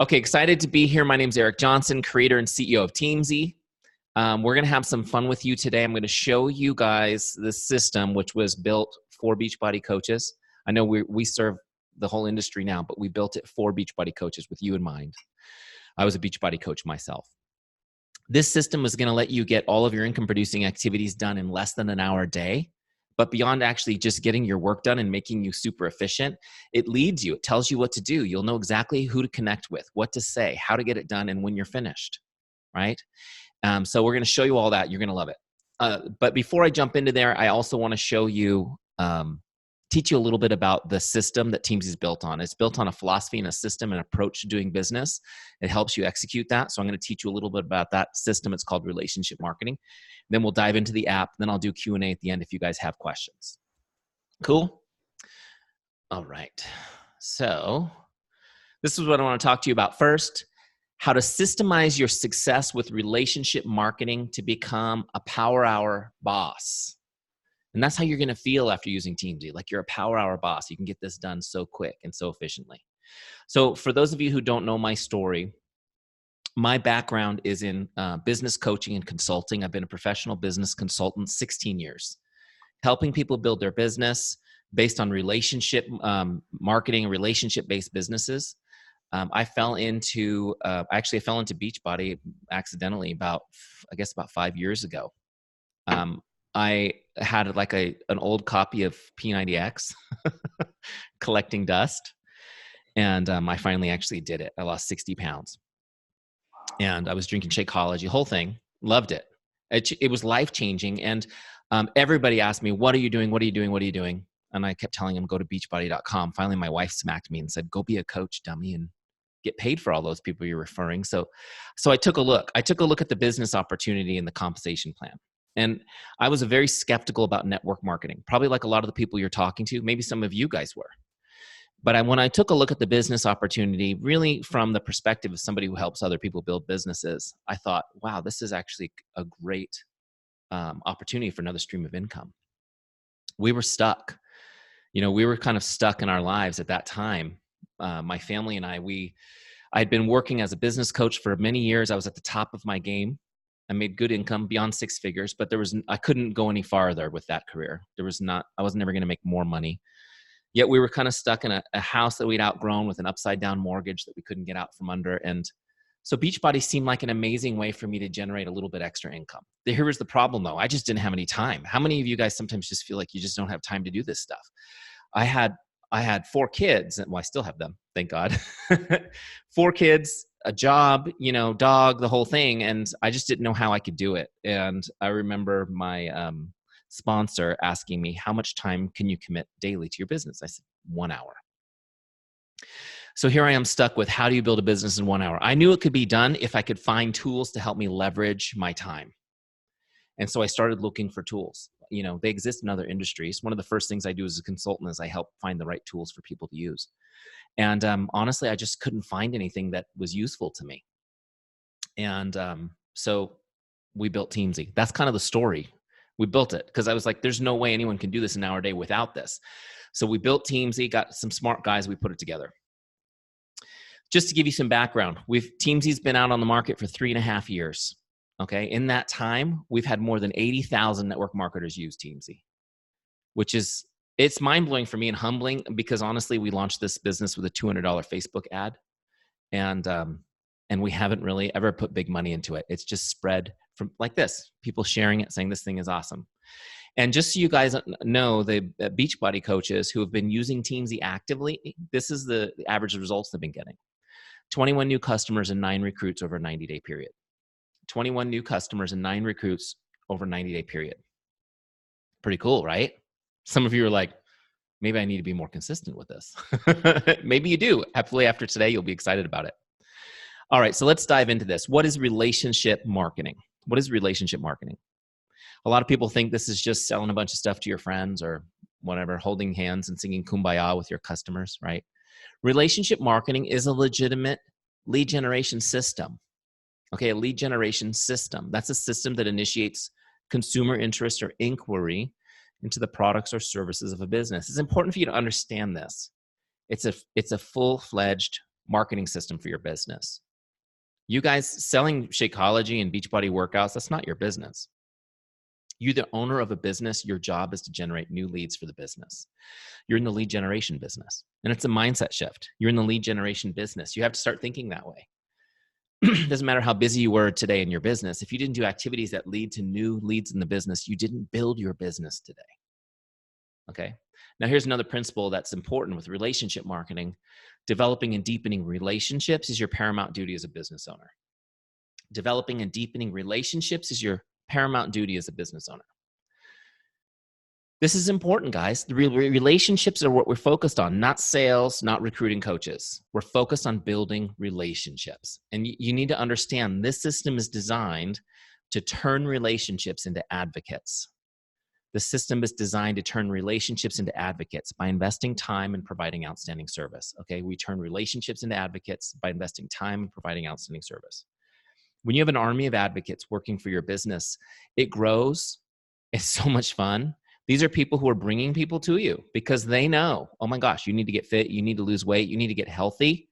Okay, excited to be here. My name is Eric Johnson, creator and CEO of Teamzy. We're going to have some fun with you today. I'm going to show you guys the system which was built for Beachbody coaches. I know we serve the whole industry now, but we built it for Beachbody coaches with you in mind. I was a Beachbody coach myself. This system is going to let you get all of your income-producing activities done in less than an hour a day. But beyond actually just getting your work done and making you super efficient, it leads you. It tells you what to do. You'll know exactly who to connect with, what to say, how to get it done, and when you're finished, right? So we're going to show you all that. You're going to love it. But before I jump into there, I also want to show you, teach you a little bit about the system that Teamzy is built on. It's built on a philosophy and a system and approach to doing business. It helps you execute that. So I'm going to teach you a little bit about that system. It's called relationship marketing. Then we'll dive into the app. Then I'll do Q&A at the end if you guys have questions. Cool? All right. So this is what I want to talk to you about first. How to systemize your success with relationship marketing to become a power hour boss. And that's how you're going to feel after using Teamzy, like you're a power hour boss. You can get this done so quick and so efficiently. So for those of you who don't know my story, my background is in business coaching and consulting. I've been a professional business consultant 16 years, helping people build their business based on relationship marketing and relationship-based businesses. I fell into Beachbody accidentally about 5 years ago. I had like an old copy of P90X collecting dust. And I finally actually did it. I lost 60 pounds. And I was drinking Shakeology, the whole thing. Loved it. It was life-changing. And everybody asked me, what are you doing? What are you doing? What are you doing? And I kept telling them, go to beachbody.com. Finally, my wife smacked me and said, go be a coach, dummy, and get paid for all those people you're referring. So I took a look. I took a look at the business opportunity and the compensation plan. And I was very skeptical about network marketing, probably like a lot of the people you're talking to. Maybe some of you guys were. But when I took a look at the business opportunity, really from the perspective of somebody who helps other people build businesses, I thought, wow, this is actually a great opportunity for another stream of income. We were stuck. We were kind of stuck in our lives at that time. My family and I had been working as a business coach for many years. I was at the top of my game. I made good income beyond six figures, but I couldn't go any farther with that career. I was never going to make more money. Yet we were kind of stuck in a house that we'd outgrown with an upside down mortgage that we couldn't get out from under. And so Beachbody seemed like an amazing way for me to generate a little bit extra income. Here was the problem though. I just didn't have any time. How many of you guys sometimes just feel like you just don't have time to do this stuff? I had 4 kids, and I still have them, thank God. 4 kids, a job, dog, the whole thing. And I just didn't know how I could do it. And I remember my sponsor asking me, how much time can you commit daily to your business? I said, 1 hour. So here I am stuck with, how do you build a business in 1 hour? I knew it could be done if I could find tools to help me leverage my time. And so I started looking for tools. They exist in other industries. One of the first things I do as a consultant is I help find the right tools for people to use. And honestly, I just couldn't find anything that was useful to me. And so we built Teamzy. That's kind of the story. We built it because I was like, there's no way anyone can do this an hour a day without this. So we built Teamzy, got some smart guys, we put it together. Just to give you some background, Teamzy's been out on the market for 3.5 years. Okay. In that time, we've had more than 80,000 network marketers use Teamzy, it's mind-blowing for me and humbling because honestly, we launched this business with a $200 Facebook ad. And we haven't really ever put big money into it. It's just spread from like this, people sharing it, saying this thing is awesome. And just so you guys know, the Beachbody coaches who have been using Teamzy actively, this is the average results they've been getting. 21 new customers and 9 recruits over a 90-day period. 21 new customers and 9 recruits over a 90-day period. Pretty cool, right? Some of you are like, maybe I need to be more consistent with this. Maybe you do. Hopefully after today, you'll be excited about it. All right, so let's dive into this. What is relationship marketing? What is relationship marketing? A lot of people think this is just selling a bunch of stuff to your friends or whatever, holding hands and singing Kumbaya with your customers, right? Relationship marketing is a legitimate lead generation system. Okay, a lead generation system. That's a system that initiates consumer interest or inquiry into the products or services of a business. It's important for you to understand this. It's a full-fledged marketing system for your business. You guys selling Shakeology and Beachbody workouts, that's not your business. You're the owner of a business. Your job is to generate new leads for the business. You're in the lead generation business, and it's a mindset shift. You're in the lead generation business. You have to start thinking that way. Doesn't matter how busy you were today in your business. If you didn't do activities that lead to new leads in the business, you didn't build your business today. Okay. Now, here's another principle that's important with relationship marketing. Developing and deepening relationships is your paramount duty as a business owner. Developing and deepening relationships is your paramount duty as a business owner. This is important, guys. The relationships are what we're focused on, not sales, not recruiting coaches. We're focused on building relationships. And you need to understand this system is designed to turn relationships into advocates. The system is designed to turn relationships into advocates by investing time and providing outstanding service. Okay, we turn relationships into advocates by investing time and providing outstanding service. When you have an army of advocates working for your business, it grows. It's so much fun. These are people who are bringing people to you because they know, oh my gosh, you need to get fit, you need to lose weight, you need to get healthy.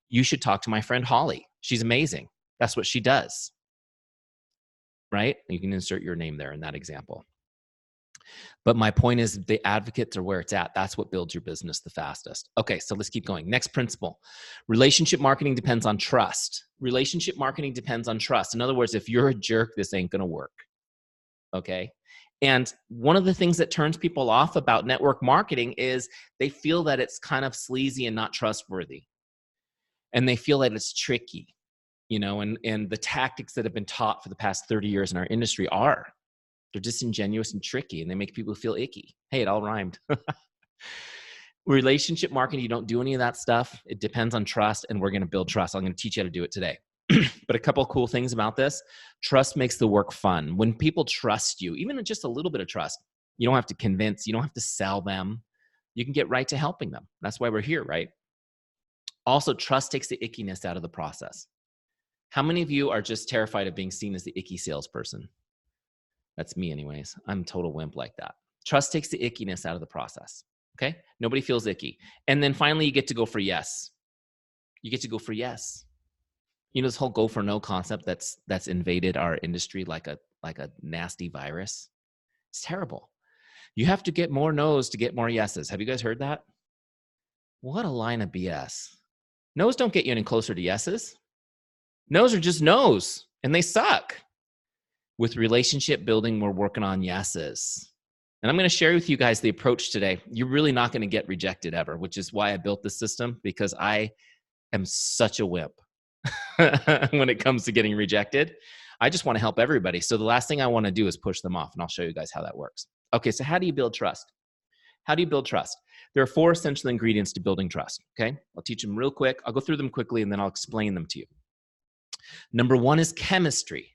You should talk to my friend Holly. She's amazing. That's what she does. Right? You can insert your name there in that example. But my point is the advocates are where it's at. That's what builds your business the fastest. Okay, so let's keep going. Next principle. Relationship marketing depends on trust. Relationship marketing depends on trust. In other words, if you're a jerk, this ain't going to work. Okay? And one of the things that turns people off about network marketing is they feel that it's kind of sleazy and not trustworthy. And they feel that it's tricky, and the tactics that have been taught for the past 30 years in our industry they're disingenuous and tricky, and they make people feel icky. Hey, it all rhymed. Relationship marketing, you don't do any of that stuff. It depends on trust, and we're going to build trust. I'm going to teach you how to do it today. But a couple of cool things about this. Trust makes the work fun. When people trust you, even just a little bit of trust, you don't have to convince, you don't have to sell them. You can get right to helping them. That's why we're here, right? Also, trust takes the ickiness out of the process. How many of you are just terrified of being seen as the icky salesperson? That's me anyways. I'm a total wimp like that. Trust takes the ickiness out of the process. Okay? Nobody feels icky. And then finally, you get to go for yes. You get to go for yes. This whole go for no concept that's invaded our industry like a nasty virus. It's terrible. You have to get more no's to get more yeses. Have you guys heard that? What a line of BS. No's don't get you any closer to yeses. No's are just no's, and they suck. With relationship building, we're working on yeses. And I'm going to share with you guys the approach today. You're really not going to get rejected ever, which is why I built this system, because I am such a wimp when it comes to getting rejected. I just want to help everybody. So the last thing I want to do is push them off, and I'll show you guys how that works. Okay, so how do you build trust? How do you build trust? There are 4 essential ingredients to building trust, okay? I'll teach them real quick. I'll go through them quickly, and then I'll explain them to you. Number 1 is chemistry.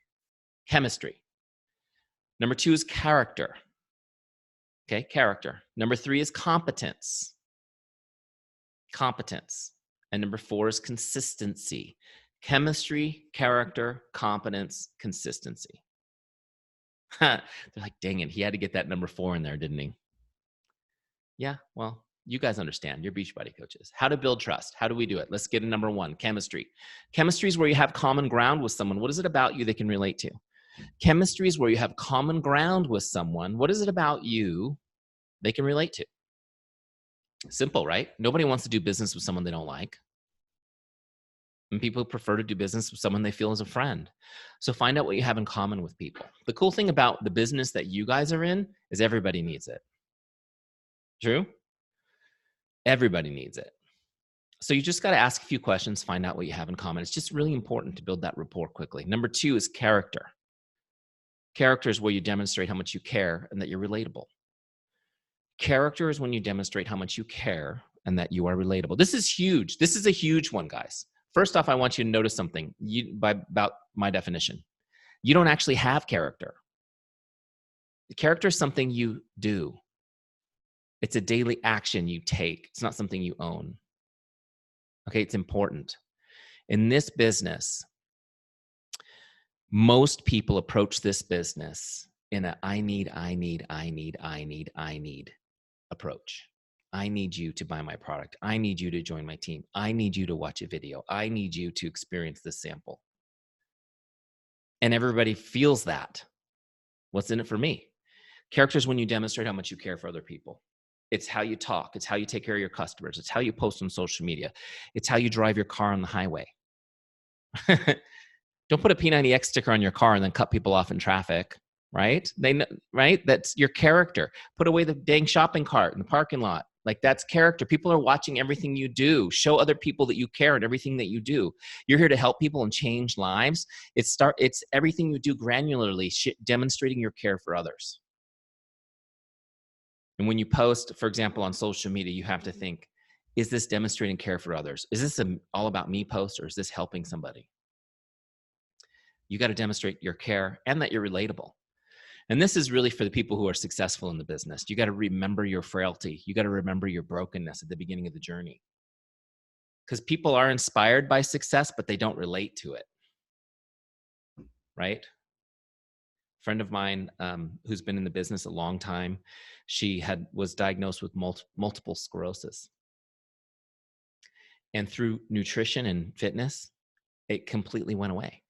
Chemistry. Number 2 is character. Okay, character. Number 3 is competence. Competence. And number 4 is consistency. Chemistry, character, competence, consistency. They're like, dang it, he had to get that number 4 in there, didn't he? Yeah, well, you guys understand. You're Beachbody coaches. How to build trust. How do we do it? Let's get to number 1, chemistry. Chemistry is where you have common ground with someone. What is it about you they can relate to? Chemistry is where you have common ground with someone. What is it about you they can relate to? Simple, right? Nobody wants to do business with someone they don't like. And people prefer to do business with someone they feel is a friend. So find out what you have in common with people. The cool thing about the business that you guys are in is everybody needs it. True? Everybody needs it. So you just got to ask a few questions, find out what you have in common. It's just really important to build that rapport quickly. Number 2 is character. Character is where you demonstrate how much you care and that you're relatable. Character is when you demonstrate how much you care and that you are relatable. This is huge. This is a huge one, guys. First off, I want you to notice something about my definition. You don't actually have character. The character is something you do. It's a daily action you take. It's not something you own. Okay, it's important. In this business, most people approach this business in a I need approach. I need you to buy my product. I need you to join my team. I need you to watch a video. I need you to experience this sample. And everybody feels that. What's in it for me? Character is when you demonstrate how much you care for other people. It's how you talk. It's how you take care of your customers. It's how you post on social media. It's how you drive your car on the highway. Don't put a P90X sticker on your car and then cut people off in traffic, right? Right? That's your character. Put away the dang shopping cart in the parking lot. Like, that's character. People are watching everything you do. Show other people that you care and everything that you do. You're here to help people and change lives. It's everything you do granularly, demonstrating your care for others. And when you post, for example, on social media, you have to think, is this demonstrating care for others? Is this an all about me post, or is this helping somebody? You got to demonstrate your care and that you're relatable. And this is really for the people who are successful in the business. You got to remember your frailty. You got to remember your brokenness at the beginning of the journey. Because people are inspired by success, but they don't relate to it. Right? A friend of mine who's been in the business a long time, she was diagnosed with multiple sclerosis. And through nutrition and fitness, it completely went away.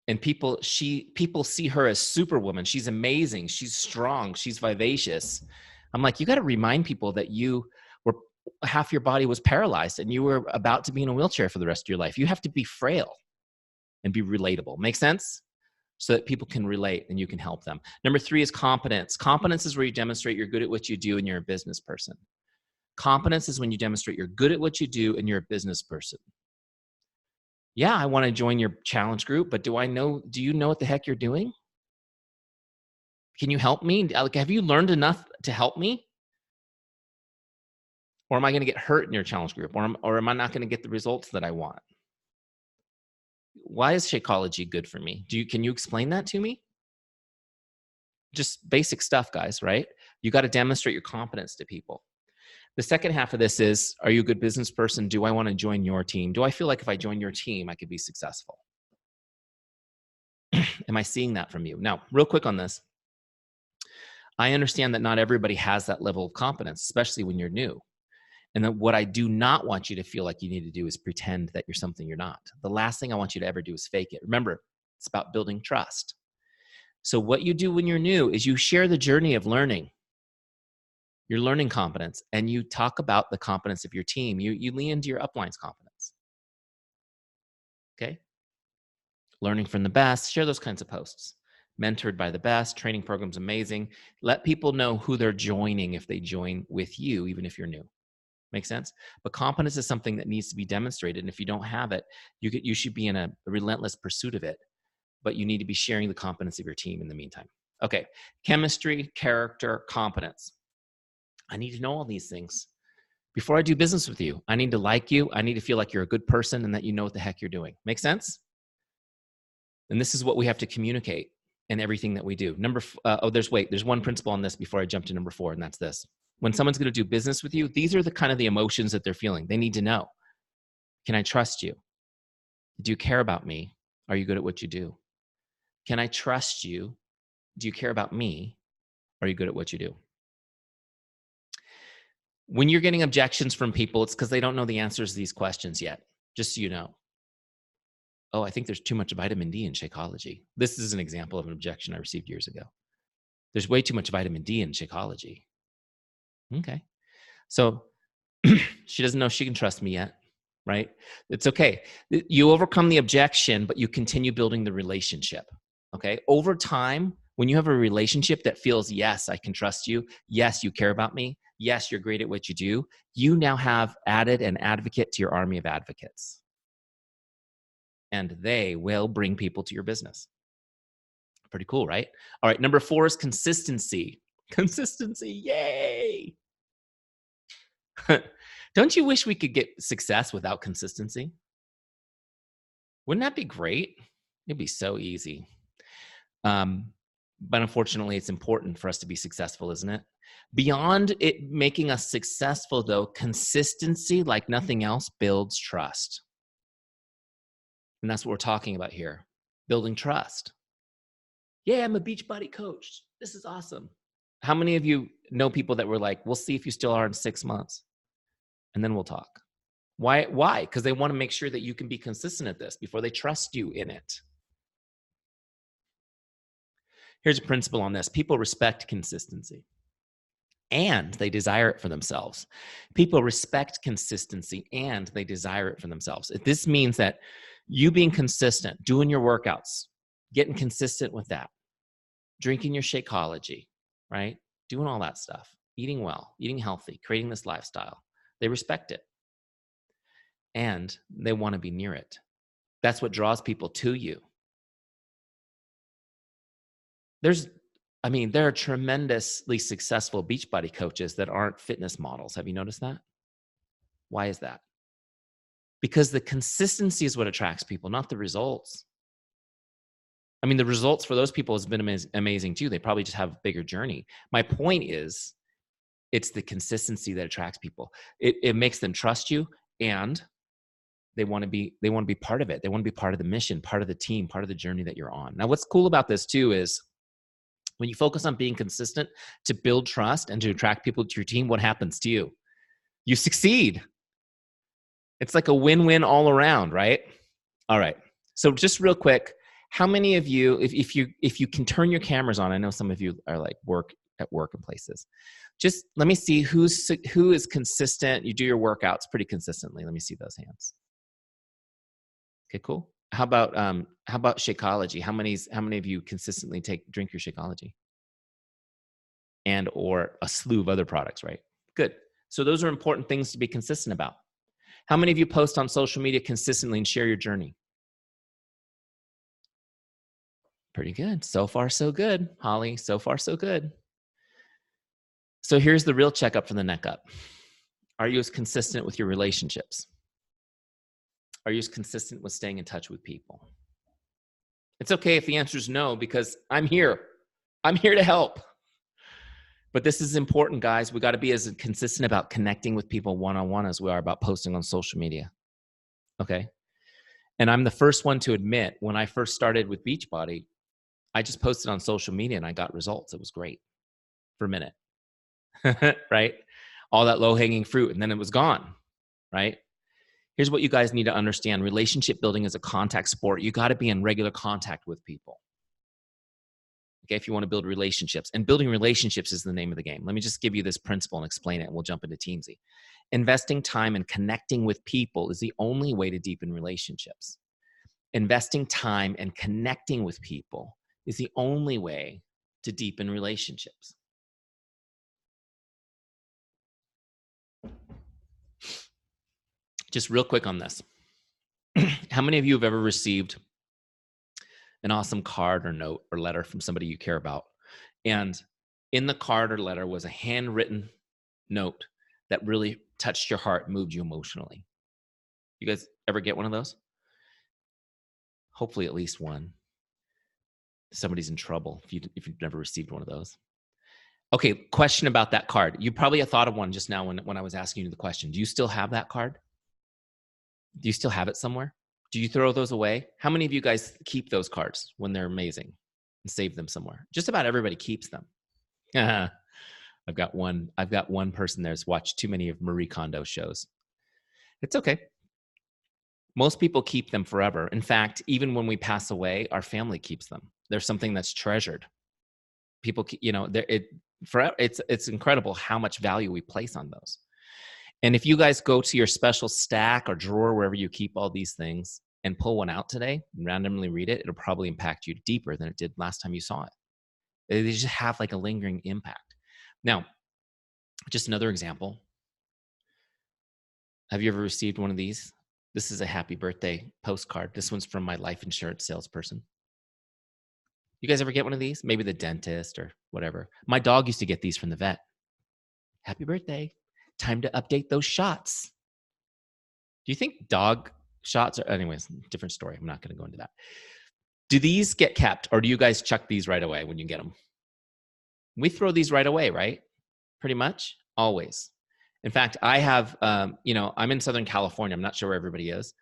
And people see her as superwoman. She's amazing. She's strong. She's vivacious. I'm like, you got to remind people that you were half your body was paralyzed and you were about to be in a wheelchair for the rest of your life. You have to be frail and be relatable. Make sense? So that people can relate and you can help them. Number 3 is competence. Competence is where you demonstrate you're good at what you do and you're a business person. Competence is when you demonstrate you're good at what you do and you're a business person. Yeah, I want to join your challenge group, but do you know what the heck you're doing? Can you help me? Like, have you learned enough to help me? Or am I going to get hurt in your challenge group? Or am I not going to get the results that I want? Why is Shakeology good for me? Can you explain that to me? Just basic stuff, guys, right? You got to demonstrate your competence to people. The second half of this is, are you a good business person? Do I want to join your team? Do I feel like if I join your team, I could be successful? Am I seeing that from you? Now, real quick on this. I understand that not everybody has that level of competence, especially when you're new. And that what I do not want you to feel like you need to do is pretend that you're something you're not. The last thing I want you to ever do is fake it. Remember, it's about building trust. So what you do when you're new is you share the journey of learning. Your learning competence, and you talk about the competence of your team. You lean into your upline's competence. Okay? Learning from the best, share those kinds of posts. Mentored by the best, training program's amazing. Let people know who they're joining if they join with you, even if you're new. Make sense? But competence is something that needs to be demonstrated, and if you don't have it, you should be in a relentless pursuit of it, but you need to be sharing the competence of your team in the meantime. Okay, chemistry, character, competence. I need to know all these things before I do business with you. I need to like you. I need to feel like you're a good person and that you know what the heck you're doing. Make sense? And this is what we have to communicate in everything that we do. There's one principle on this before I jump to number 4, and that's this. When someone's going to do business with you, these are the kind of the emotions that they're feeling. They need to know, can I trust you? Do you care about me? Are you good at what you do? Can I trust you? Do you care about me? Are you good at what you do? When you're getting objections from people, it's because they don't know the answers to these questions yet, just so you know. Oh, I think there's too much vitamin D in Shakeology. This is an example of an objection I received years ago. There's way too much vitamin D in Shakeology. Okay. So she doesn't know she can trust me yet, right? It's okay. You overcome the objection, but you continue building the relationship. Okay. Over time, when you have a relationship that feels, yes, I can trust you. Yes, you care about me. Yes, you're great at what you do. You now have added an advocate to your army of advocates. And they will bring people to your business. Pretty cool, right? All right. Number 4 is consistency. Consistency. Yay. Don't you wish we could get success without consistency? Wouldn't that be great? It'd be so easy. But unfortunately, it's important for us to be successful, isn't it? Beyond it making us successful, though, consistency, like nothing else, builds trust. And that's what we're talking about here, building trust. Yeah, I'm a Beachbody coach. This is awesome. How many of you know people that were like, we'll see if you still are in 6 months, and then we'll talk? Why? Why? Because they want to make sure that you can be consistent at this before they trust you in it. Here's a principle on this. People respect consistency and they desire it for themselves. People respect consistency and they desire it for themselves. This means that you being consistent, doing your workouts, getting consistent with that, drinking your Shakeology, right? Doing all that stuff, eating well, eating healthy, creating this lifestyle. They respect it and they want to be near it. That's what draws people to you. There are tremendously successful Beachbody coaches that aren't fitness models. Have you noticed that? Why is that? Because the consistency is what attracts people, not the results. I mean, the results for those people has been amazing too. They probably just have a bigger journey. My point is, it's the consistency that attracts people. It makes them trust you, and they want to be part of it. They want to be part of the mission, part of the team, part of the journey that you're on. Now, what's cool about this too is when you focus on being consistent to build trust and to attract people to your team, what happens to you? You succeed. It's like a win-win all around, right? All right. So just real quick, how many of you, if you can turn your cameras on, I know some of you are like at work and places. Just let me see who is consistent. You do your workouts pretty consistently. Let me see those hands. Okay, cool. How about Shakeology? How many of you consistently drink your Shakeology? And or a slew of other products, right? Good. So those are important things to be consistent about. How many of you post on social media consistently and share your journey? Pretty good. So far, so good. Holly, so far, so good. So here's the real checkup for the neck up. Are you as consistent with your relationships? Are you as consistent with staying in touch with people? It's okay if the answer is no, because I'm here. I'm here to help. But this is important, guys. We got to be as consistent about connecting with people one-on-one as we are about posting on social media. Okay? And I'm the first one to admit, when I first started with Beachbody, I just posted on social media and I got results. It was great for a minute, right? All that low-hanging fruit, and then it was gone, right? Here's what you guys need to understand. Relationship building is a contact sport. You got to be in regular contact with people. Okay, if you want to build relationships. And building relationships is the name of the game. Let me just give you this principle and explain it, and we'll jump into Teamzy. Investing time and connecting with people is the only way to deepen relationships. Investing time and connecting with people is the only way to deepen relationships. Just real quick on this. How many of you have ever received an awesome card or note or letter from somebody you care about, and in the card or letter was a handwritten note that really touched your heart, moved you emotionally? You guys ever get one of those? Hopefully at least one. Somebody's in trouble if you've never received one of those. Okay, question about that card. You probably have thought of one just now when I was asking you the question. Do you still have that card? Do you still have it somewhere? Do you throw those away? How many of you guys keep those cards when they're amazing and save them somewhere? Just about everybody keeps them. I've got one person there's watched too many of Marie Kondo shows. It's okay. Most people keep them forever. In fact, even when we pass away, our family keeps them. There's something that's treasured. People, it's incredible how much value we place on those. And if you guys go to your special stack or drawer, wherever you keep all these things, and pull one out today and randomly read it, it'll probably impact you deeper than it did last time you saw it. They just have like a lingering impact. Now, just another example. Have you ever received one of these? This is a happy birthday postcard. This one's from my life insurance salesperson. You guys ever get one of these? Maybe the dentist or whatever. My dog used to get these from the vet. Happy birthday. Time to update those shots. Do you think dog shots are, anyways, different story. I'm not going to go into that. Do these get kept, or do you guys chuck these right away when you get them? We throw these right away, right? Pretty much always. In fact, I have, I'm in Southern California. I'm not sure where everybody is,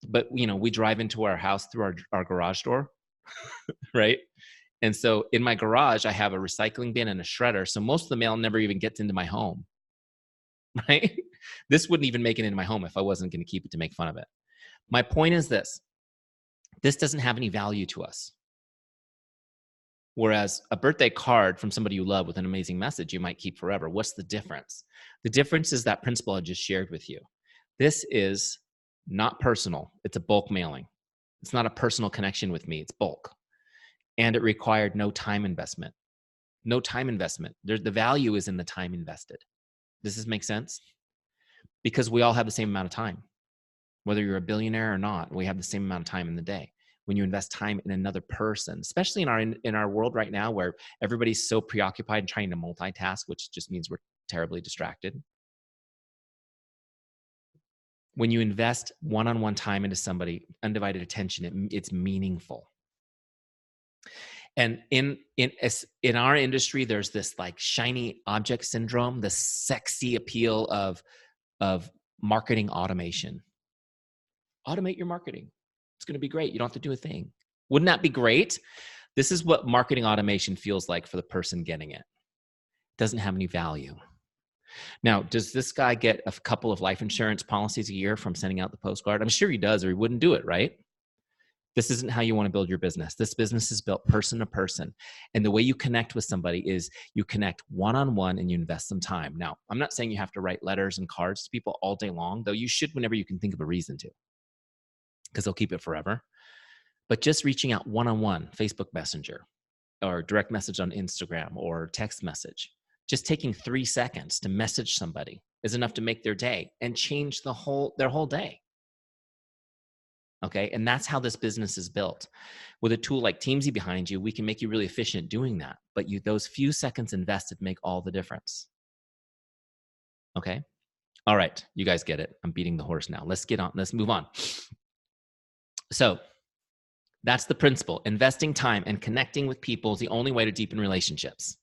but we drive into our house through our garage door, right? And so in my garage, I have a recycling bin and a shredder. So most of the mail never even gets into my home, right? This wouldn't even make it into my home if I wasn't going to keep it to make fun of it. My point is this doesn't have any value to us. Whereas a birthday card from somebody you love with an amazing message, you might keep forever. What's the difference? The difference is that principle I just shared with you. This is not personal. It's a bulk mailing. It's not a personal connection with me. It's bulk. And it required no time investment. No time investment. The value is in the time invested. Does this make sense? Because we all have the same amount of time. Whether you're a billionaire or not, we have the same amount of time in the day. When you invest time in another person, especially in our world right now where everybody's so preoccupied and trying to multitask, which just means we're terribly distracted. When you invest one-on-one time into somebody, undivided attention, it's meaningful. And in our industry, there's this like shiny object syndrome, the sexy appeal of marketing automation. Automate your marketing. It's going to be great. You don't have to do a thing. Wouldn't that be great? This is what marketing automation feels like for the person getting it. It doesn't have any value. Now, does this guy get a couple of life insurance policies a year from sending out the postcard? I'm sure he does, or he wouldn't do it, right? This isn't how you want to build your business. This business is built person to person. And the way you connect with somebody is you connect one-on-one and you invest some time. Now, I'm not saying you have to write letters and cards to people all day long, though you should whenever you can think of a reason to, because they'll keep it forever. But just reaching out one-on-one, Facebook Messenger, or direct message on Instagram, or text message, just taking 3 seconds to message somebody is enough to make their day and change their whole day. Okay, and that's how this business is built. With a tool like Teamzy behind you, we can make you really efficient doing that. But those few seconds invested make all the difference. Okay, all right, you guys get it. I'm beating the horse now. Let's get on. Let's move on. So that's the principle. Investing time and connecting with people is the only way to deepen relationships.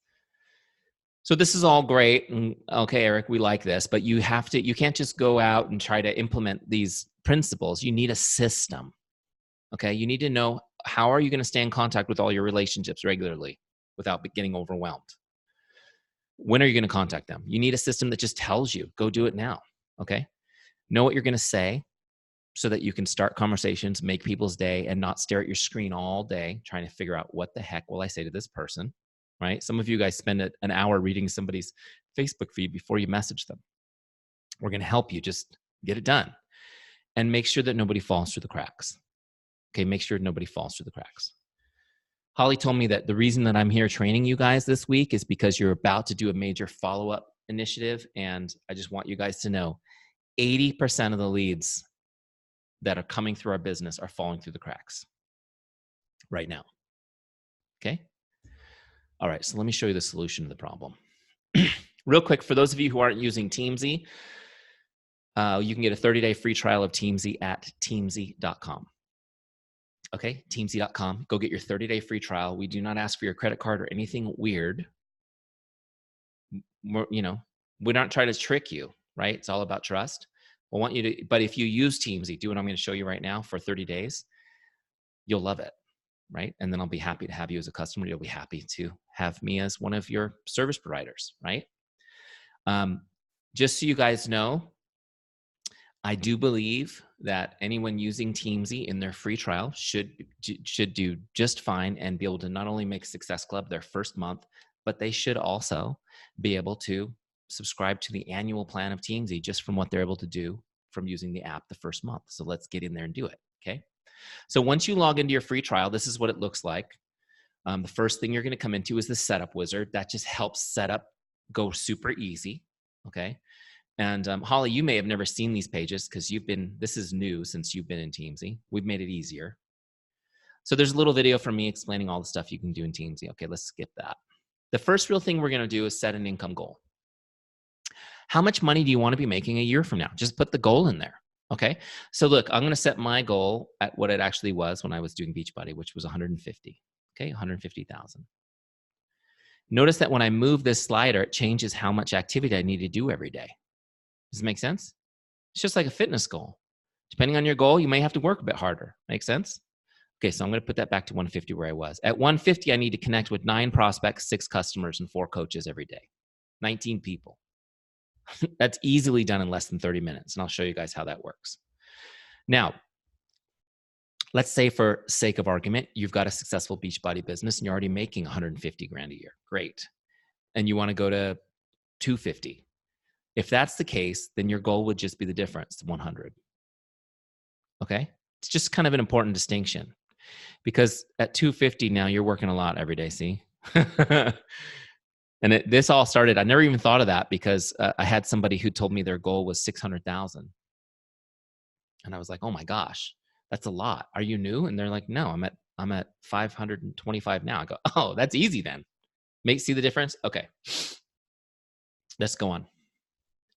So this is all great. And okay, Eric, we like this, but you can't just go out and try to implement these principles. You need a system. Okay. You need to know, how are you going to stay in contact with all your relationships regularly without getting overwhelmed? When are you going to contact them? You need a system that just tells you, go do it now. Okay. Know what you're going to say so that you can start conversations, make people's day, and not stare at your screen all day trying to figure out what the heck will I say to this person. Right? Some of you guys spend an hour reading somebody's Facebook feed before you message them. We're going to help you just get it done and make sure that nobody falls through the cracks. Okay, make sure nobody falls through the cracks. Holly told me that the reason that I'm here training you guys this week is because you're about to do a major follow-up initiative, and I just want you guys to know 80% of the leads that are coming through our business are falling through the cracks right now. Okay? All right, so let me show you the solution to the problem. Real quick, for those of you who aren't using Teamzy, you can get a 30-day free trial of Teamzy at teamzy.com. Okay, teamzy.com. Go get your 30-day free trial. We do not ask for your credit card or anything weird. We're not trying to trick you, right? It's all about trust. I want you to, but if you use Teamzy, do what I'm going to show you right now for 30 days, you'll love it. Right? And then I'll be happy to have you as a customer. You'll be happy to have me as one of your service providers, right? Just so you guys know, I do believe that anyone using Teamzy in their free trial should do just fine and be able to not only make Success Club their first month, but they should also be able to subscribe to the annual plan of Teamzy just from what they're able to do from using the app the first month. So let's get in there and do it, okay? So once you log into your free trial, this is what it looks like. The first thing you're going to come into is the setup wizard. That just helps setup go super easy. Okay. And Holly, you may have never seen these pages because this is new since you've been in Teamzy. We've made it easier. So there's a little video from me explaining all the stuff you can do in Teamzy. Okay, let's skip that. The first real thing we're going to do is set an income goal. How much money do you want to be making a year from now? Just put the goal in there. Okay. So look, I'm going to set my goal at what it actually was when I was doing Beachbody, which was 150. Okay. 150,000. Notice that when I move this slider, it changes how much activity I need to do every day. Does it make sense? It's just like a fitness goal. Depending on your goal, you may have to work a bit harder. Make sense? Okay, so I'm going to put that back to 150 where I was. At 150, I need to connect with 9 prospects, 6 customers, and 4 coaches every day. 19 people. That's easily done in less than 30 minutes, and I'll show you guys how that works. Now, let's say for sake of argument, you've got a successful Beachbody business and you're already making 150 grand a year. Great. And you want to go to 250. If that's the case, then your goal would just be the difference, 100. Okay? It's just kind of an important distinction because at 250 now you're working a lot every day, see? And this all started, I never even thought of that because I had somebody who told me their goal was 600,000. And I was like, oh my gosh, that's a lot. Are you new? And they're like, no, I'm at 525 now. I go, oh, that's easy then. See the difference? Okay. Let's go on.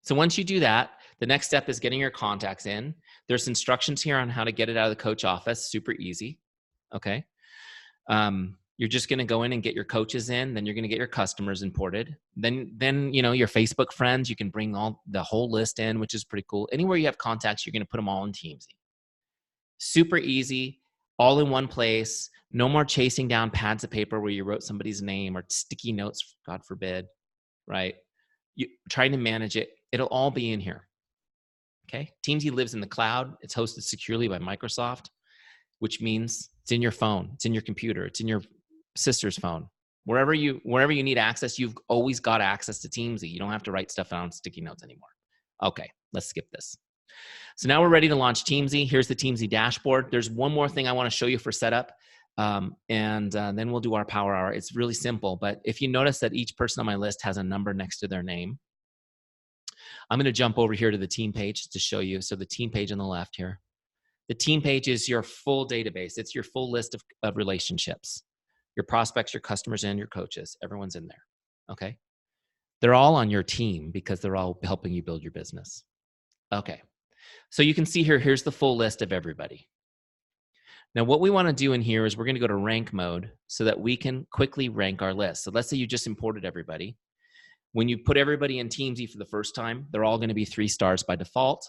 So once you do that, the next step is getting your contacts in. There's instructions here on how to get it out of the coach office. Super easy. Okay. You're just going to go in and get your coaches in. Then you're going to get your customers imported. Then your Facebook friends, you can bring the whole list in, which is pretty cool. Anywhere you have contacts, you're going to put them all in Teamzy. Super easy, all in one place. No more chasing down pads of paper where you wrote somebody's name or sticky notes, God forbid, right? You trying to manage it. It'll all be in here. Okay. Teamzy lives in the cloud. It's hosted securely by Microsoft, which means it's in your phone, it's in your computer, it's in your sister's phone. Wherever you need access, you've always got access to Teamzy. You don't have to write stuff on sticky notes anymore. Okay, let's skip this. So now we're ready to launch Teamzy. Here's the Teamzy dashboard. There's one more thing I want to show you for setup, and then we'll do our power hour. It's really simple, but if you notice that each person on my list has a number next to their name, I'm going to jump over here to the team page to show you. So the team page on the left here. The team page is your full database. It's your full list of relationships. Your prospects, your customers, and your coaches. Everyone's in there, okay? They're all on your team because they're all helping you build your business. Okay, so you can see here, here's the full list of everybody. Now, what we want to do in here is we're going to go to rank mode so that we can quickly rank our list. So let's say you just imported everybody. When you put everybody in Teamzy for the first time, they're all going to be 3 stars by default.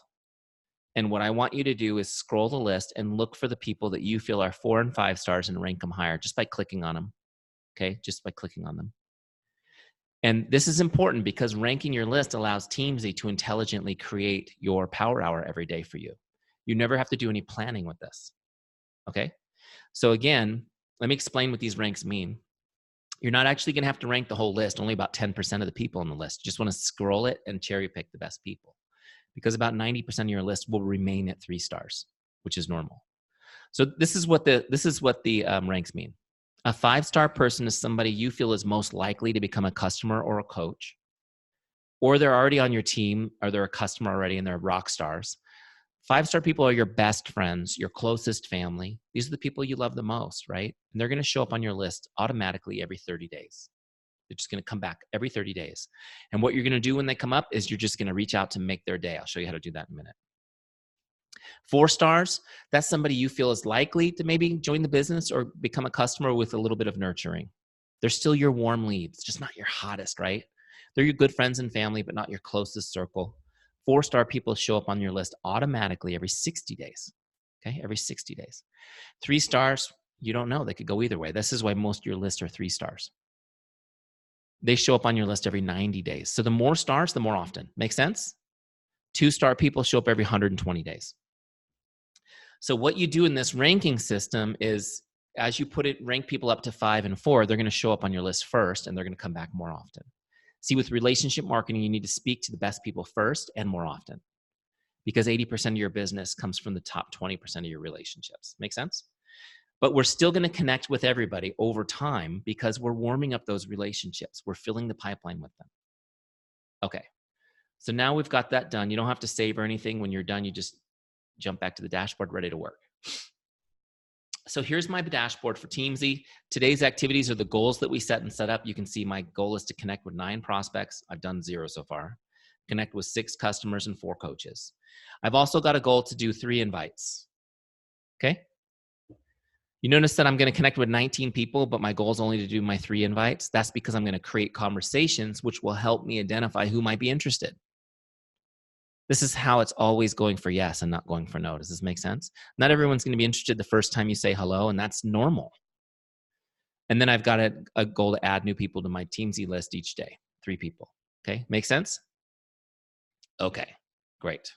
And what I want you to do is scroll the list and look for the people that you feel are 4 and 5 stars and rank them higher just by clicking on them. Okay, just by clicking on them. And this is important because ranking your list allows Teamzy to intelligently create your power hour every day for you. You never have to do any planning with this. Okay, so again, let me explain what these ranks mean. You're not actually going to have to rank the whole list, only about 10% of the people on the list. You just want to scroll it and cherry pick the best people, because about 90% of your list will remain at 3 stars, which is normal. So this is what the ranks mean. A 5-star person is somebody you feel is most likely to become a customer or a coach, or they're already on your team, or they're a customer already and they're rock stars. 5-star people are your best friends, your closest family. These are the people you love the most, right? And they're going to show up on your list automatically every 30 days. They're just going to come back every 30 days. And what you're going to do when they come up is you're just going to reach out to make their day. I'll show you how to do that in a minute. 4 stars, that's somebody you feel is likely to maybe join the business or become a customer with a little bit of nurturing. They're still your warm leads, just not your hottest, right? They're your good friends and family, but not your closest circle. 4-star people show up on your list automatically every 60 days. Okay, every 60 days. 3 stars, you don't know. They could go either way. This is why most of your lists are 3 stars. They show up on your list every 90 days. So the more stars, the more often. Make sense? 2-star people show up every 120 days. So what you do in this ranking system is, as you rank people up to 5 and 4, they're going to show up on your list first, and they're going to come back more often. See, with relationship marketing, you need to speak to the best people first and more often, because 80% of your business comes from the top 20% of your relationships. Make sense? But we're still going to connect with everybody over time because we're warming up those relationships. We're filling the pipeline with them. Okay. So now we've got that done. You don't have to save or anything. When you're done, you just jump back to the dashboard, ready to work. So here's my dashboard for Teamzy. Today's activities are the goals that we set and set up. You can see my goal is to connect with 9 prospects. I've done 0 so far. Connect with 6 customers and 4 coaches. I've also got a goal to do 3 invites. Okay. You notice that I'm going to connect with 19 people, but my goal is only to do my 3 invites. That's because I'm going to create conversations which will help me identify who might be interested. This is how it's always going for yes and not going for no. Does this make sense? Not everyone's going to be interested the first time you say hello, and that's normal. And then I've got a goal to add new people to my Teamzy list each day, 3 people. Okay, make sense? Okay, great.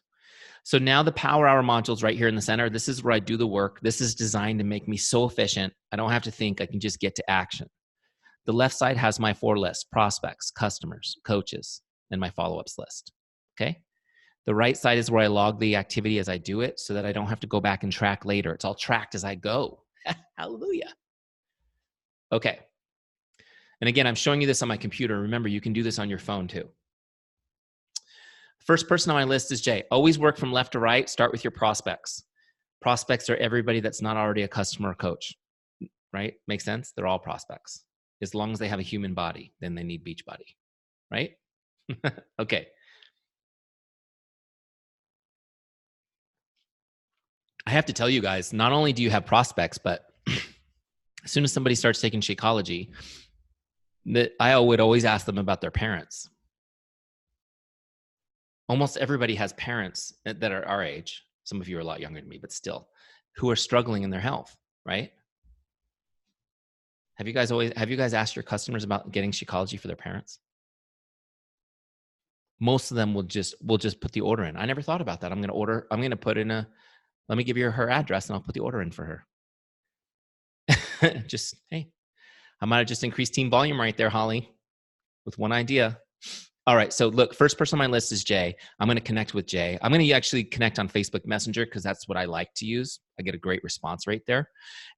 So now the Power Hour module's right here in the center. This is where I do the work. This is designed to make me so efficient. I don't have to think. I can just get to action. The left side has my 4 lists: prospects, customers, coaches, and my follow-ups list. Okay? The right side is where I log the activity as I do it so that I don't have to go back and track later. It's all tracked as I go. Hallelujah. Okay. And again, I'm showing you this on my computer. Remember, you can do this on your phone too. First person on my list is Jay. Always work from left to right. Start with your prospects. Prospects are everybody that's not already a customer or coach, right? Makes sense? They're all prospects. As long as they have a human body, then they need Beachbody, right? Okay. I have to tell you guys, not only do you have prospects, but as soon as somebody starts taking Shakeology, that I would always ask them about their parents. Almost everybody has parents that are our age. Some of you are a lot younger than me, but still, who are struggling in their health, right? Have you guys asked your customers about getting Shakeology for their parents? Most of them will just put the order in. I never thought about that. I'm going to put in let me give you her address and I'll put the order in for her. Just, hey, I might have just increased team volume right there, Holly, with one idea. All right. So look, first person on my list is Jay. I'm going to connect with Jay. I'm going to actually connect on Facebook Messenger because that's what I like to use. I get a great response rate there.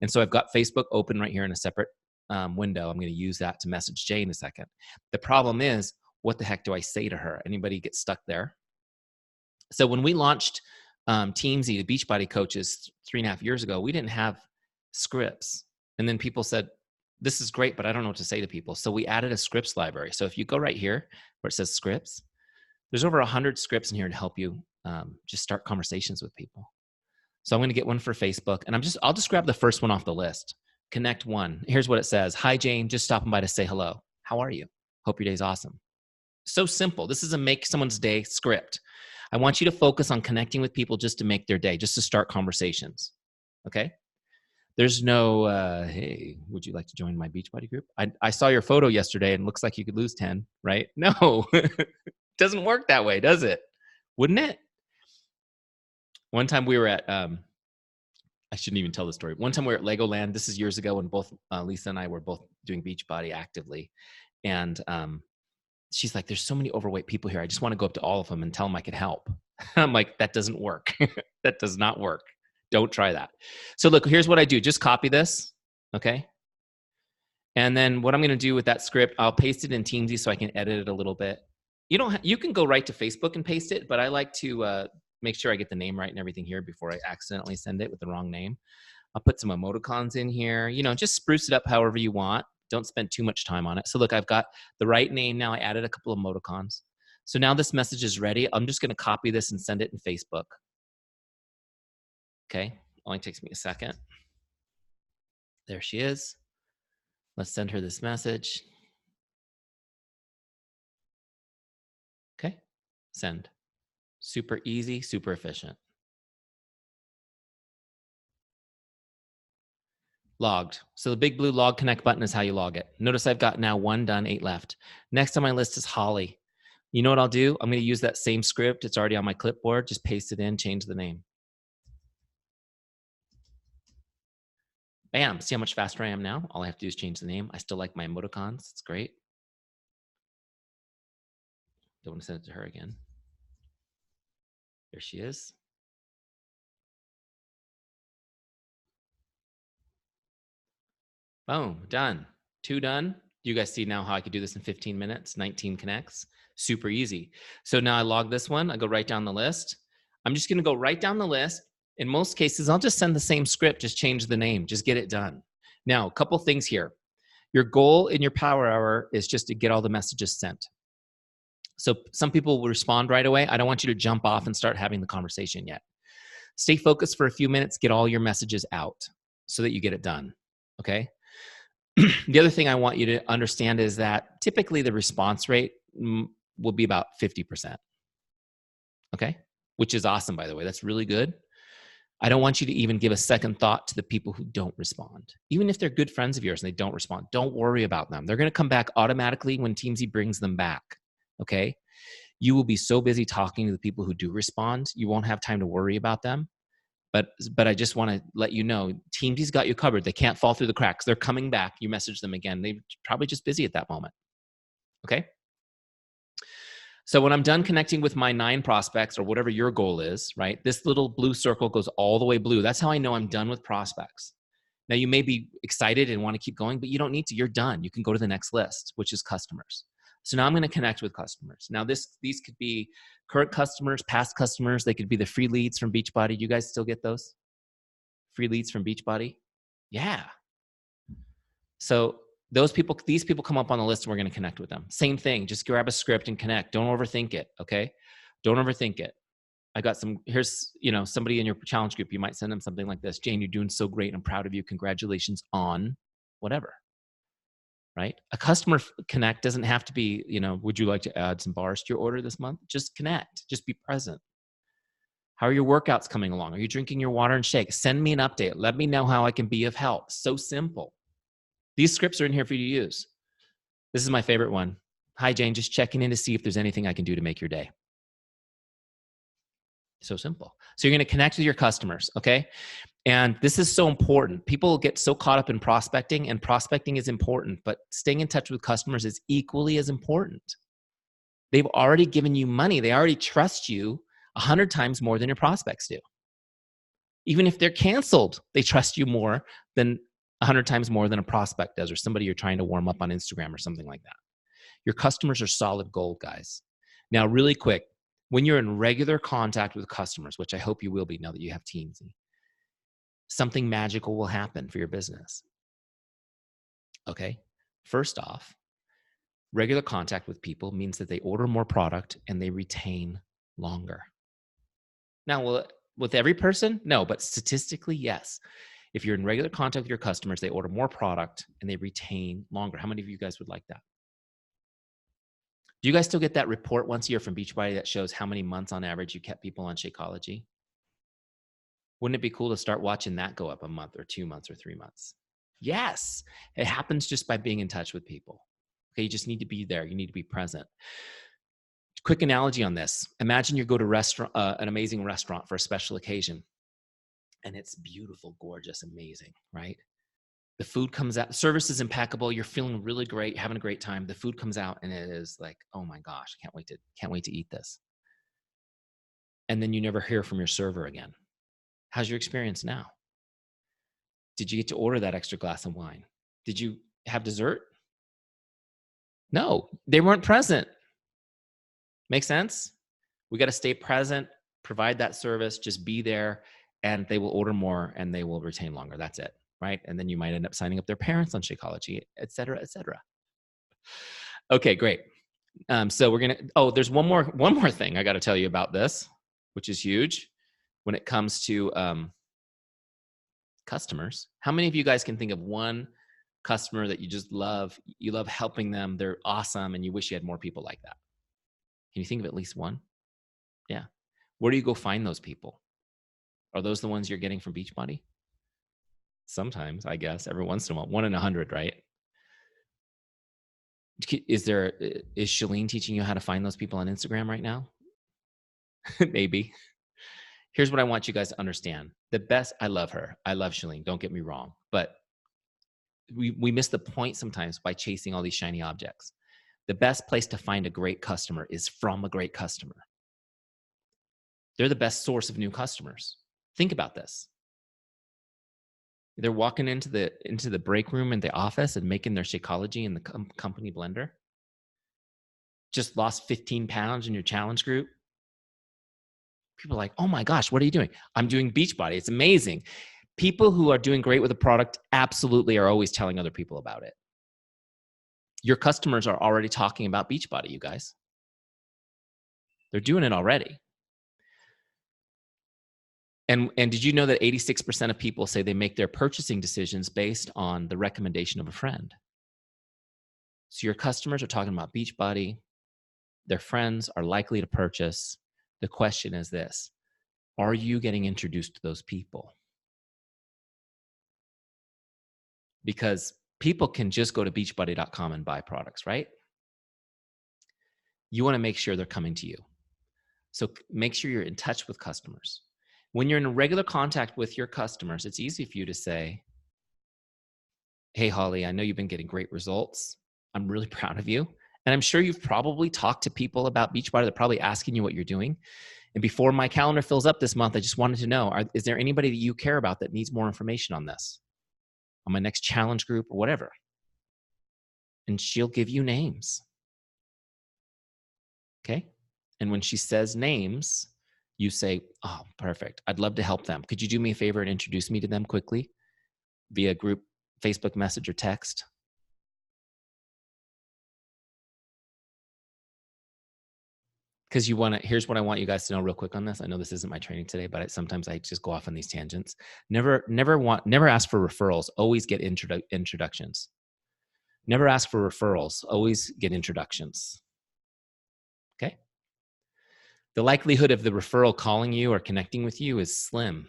And so I've got Facebook open right here in a separate window. I'm going to use that to message Jay in a second. The problem is, what the heck do I say to her? Anybody get stuck there? So when we launched Teamzy, the Beachbody coaches 3.5 years ago, we didn't have scripts. And then people said, this is great, but I don't know what to say to people. So we added a scripts library. So if you go right here where it says scripts, there's over 100 scripts in here to help you just start conversations with people. So I'm going to get one for Facebook, and I'll just grab the first one off the list. Connect one. Here's what it says. Hi, Jane. Just stopping by to say hello. How are you? Hope your day's awesome. So simple. This is a make someone's day script. I want you to focus on connecting with people just to make their day, just to start conversations. Okay? There's no, hey, would you like to join my Beachbody group? I saw your photo yesterday and it looks like you could lose 10, right? No, it doesn't work that way, does it? Wouldn't it? One time we were at, I shouldn't even tell the story. One time we were at Legoland. This is years ago when both Lisa and I were both doing Beachbody actively. And she's like, there's so many overweight people here. I just want to go up to all of them and tell them I could help. I'm like, that doesn't work. That does not work. Don't try that. So look, here's what I do. Just copy this, okay? And then what I'm going to do with that script, I'll paste it in Teamzy so I can edit it a little bit. You can go right to Facebook and paste it, but I like to make sure I get the name right and everything here before I accidentally send it with the wrong name. I'll put some emoticons in here. Just spruce it up however you want. Don't spend too much time on it. So look, I've got the right name now. I added a couple of emoticons. So now this message is ready. I'm just going to copy this and send it in Facebook. Okay, only takes me a second. There she is. Let's send her this message. Okay, send. Super easy, super efficient. Logged. So the big blue log connect button is how you log it. Notice I've got now 1 done, 8 left. Next on my list is Holly. You know what I'll do? I'm going to use that same script. It's already on my clipboard. Just paste it in, change the name. Bam. See how much faster I am now? All I have to do is change the name. I still like my emoticons. It's great. Don't want to send it to her again. There she is. Boom. Done. 2 done. You guys see now how I could do this in 15 minutes? 19 connects. Super easy. So now I log this one. I go right down the list. I'm just going to go right down the list. In most cases, I'll just send the same script, just change the name, just get it done. Now, a couple things here. Your goal in your power hour is just to get all the messages sent. So some people will respond right away. I don't want you to jump off and start having the conversation yet. Stay focused for a few minutes, get all your messages out so that you get it done, okay? The other thing I want you to understand is that typically the response rate will be about 50%. okay? Which is awesome, by the way. That's really good. I don't want you to even give a second thought to the people who don't respond. Even if they're good friends of yours and they don't respond, don't worry about them. They're going to come back automatically when Teamzy brings them back, okay? You will be so busy talking to the people who do respond, you won't have time to worry about them. But I just want to let you know, Teamzy's got you covered. They can't fall through the cracks. They're coming back. You message them again. They're probably just busy at that moment, okay? So when I'm done connecting with my 9 prospects or whatever your goal is, right? This little blue circle goes all the way blue. That's how I know I'm done with prospects. Now you may be excited and want to keep going, but you don't need to. You're done. You can go to the next list, which is customers. So now I'm going to connect with customers. Now these could be current customers, past customers. They could be the free leads from Beachbody. You guys still get those? Free leads from Beachbody? Yeah. So these people come up on the list and we're going to connect with them. Same thing. Just grab a script and connect. Don't overthink it. Okay. Don't overthink it. I got here's, somebody in your challenge group. You might send them something like this. Jane, you're doing so great. I'm proud of you. Congratulations on whatever, right? A customer connect doesn't have to be, would you like to add some bars to your order this month? Just connect, just be present. How are your workouts coming along? Are you drinking your water and shake? Send me an update. Let me know how I can be of help. So simple. These scripts are in here for you to use. This is my favorite one. Hi, Jane, just checking in to see if there's anything I can do to make your day. So simple. So you're going to connect with your customers, okay? And this is so important. People get so caught up in prospecting, and prospecting is important, but staying in touch with customers is equally as important. They've already given you money. They already trust you 100 times more than your prospects do. Even if they're canceled, they trust you more than 100 times more than a prospect does, or somebody you're trying to warm up on Instagram or something like that. Your customers are solid gold, guys. Now, really quick, when you're in regular contact with customers, which I hope you will be now that you have Teamzy, something magical will happen for your business. Okay? First off, regular contact with people means that they order more product and they retain longer. Now, with every person? No, but statistically, yes. If you're in regular contact with your customers, they order more product and they retain longer. How many of you guys would like that? Do you guys still get that report once a year from Beachbody that shows how many months on average you kept people on Shakeology? Wouldn't it be cool to start watching that go up a month or 2 months or 3 months? Yes, it happens just by being in touch with people. Okay, you just need to be there. You need to be present. Quick analogy on this. Imagine you go to an amazing restaurant for a special occasion, and it's beautiful, gorgeous, amazing, right? The food comes out, service is impeccable. You're feeling really great, having a great time. The food comes out and it is like, oh my gosh, can't wait to eat this. And then you never hear from your server again. How's your experience now? Did you get to order that extra glass of wine? Did you have dessert? No, they weren't present. Make sense? We got to stay present, provide that service, just be there, and they will order more and they will retain longer. That's it. Right? And then you might end up signing up their parents on Shakeology, et cetera, et cetera. Okay, great. So we're going to, there's one more thing I got to tell you about this, which is huge when it comes to customers. How many of you guys can think of one customer that you just love? You love helping them. They're awesome. And you wish you had more people like that. Can you think of at least one? Yeah. Where do you go find those people? Are those the ones you're getting from Beachbody? Sometimes, I guess, every once in a while, 1 in 100, right? Is Shalene teaching you how to find those people on Instagram right now? Maybe. Here's what I want you guys to understand. I love her. I love Shalene. Don't get me wrong. But we miss the point sometimes by chasing all these shiny objects. The best place to find a great customer is from a great customer. They're the best source of new customers. Think about this. They're walking into the break room in the office and making their Shakeology in the company blender. Just lost 15 pounds in your challenge group. People are like, oh my gosh, what are you doing? I'm doing Beachbody. It's amazing. People who are doing great with a product absolutely are always telling other people about it. Your customers are already talking about Beachbody, you guys. They're doing it already. And did you know that 86% of people say they make their purchasing decisions based on the recommendation of a friend? So your customers are talking about Beachbody. Their friends are likely to purchase. The question is this: are you getting introduced to those people? Because people can just go to beachbody.com and buy products, right? You want to make sure they're coming to you. So make sure you're in touch with customers. When you're in regular contact with your customers, it's easy for you to say, hey, Holly, I know you've been getting great results. I'm really proud of you. And I'm sure you've probably talked to people about Beachbody. They're probably asking you what you're doing. And before my calendar fills up this month, I just wanted to know, is there anybody that you care about that needs more information on this, on my next challenge group or whatever? And she'll give you names. Okay. And when she says names, you say, oh, perfect. I'd love to help them. Could you do me a favor and introduce me to them quickly via group Facebook message or text? Because you want to, here's what I want you guys to know real quick on this. I know this isn't my training today, but sometimes I just go off on these tangents. Never ask for referrals. Always get introductions. Never ask for referrals. Always get introductions. Okay. The likelihood of the referral calling you or connecting with you is slim.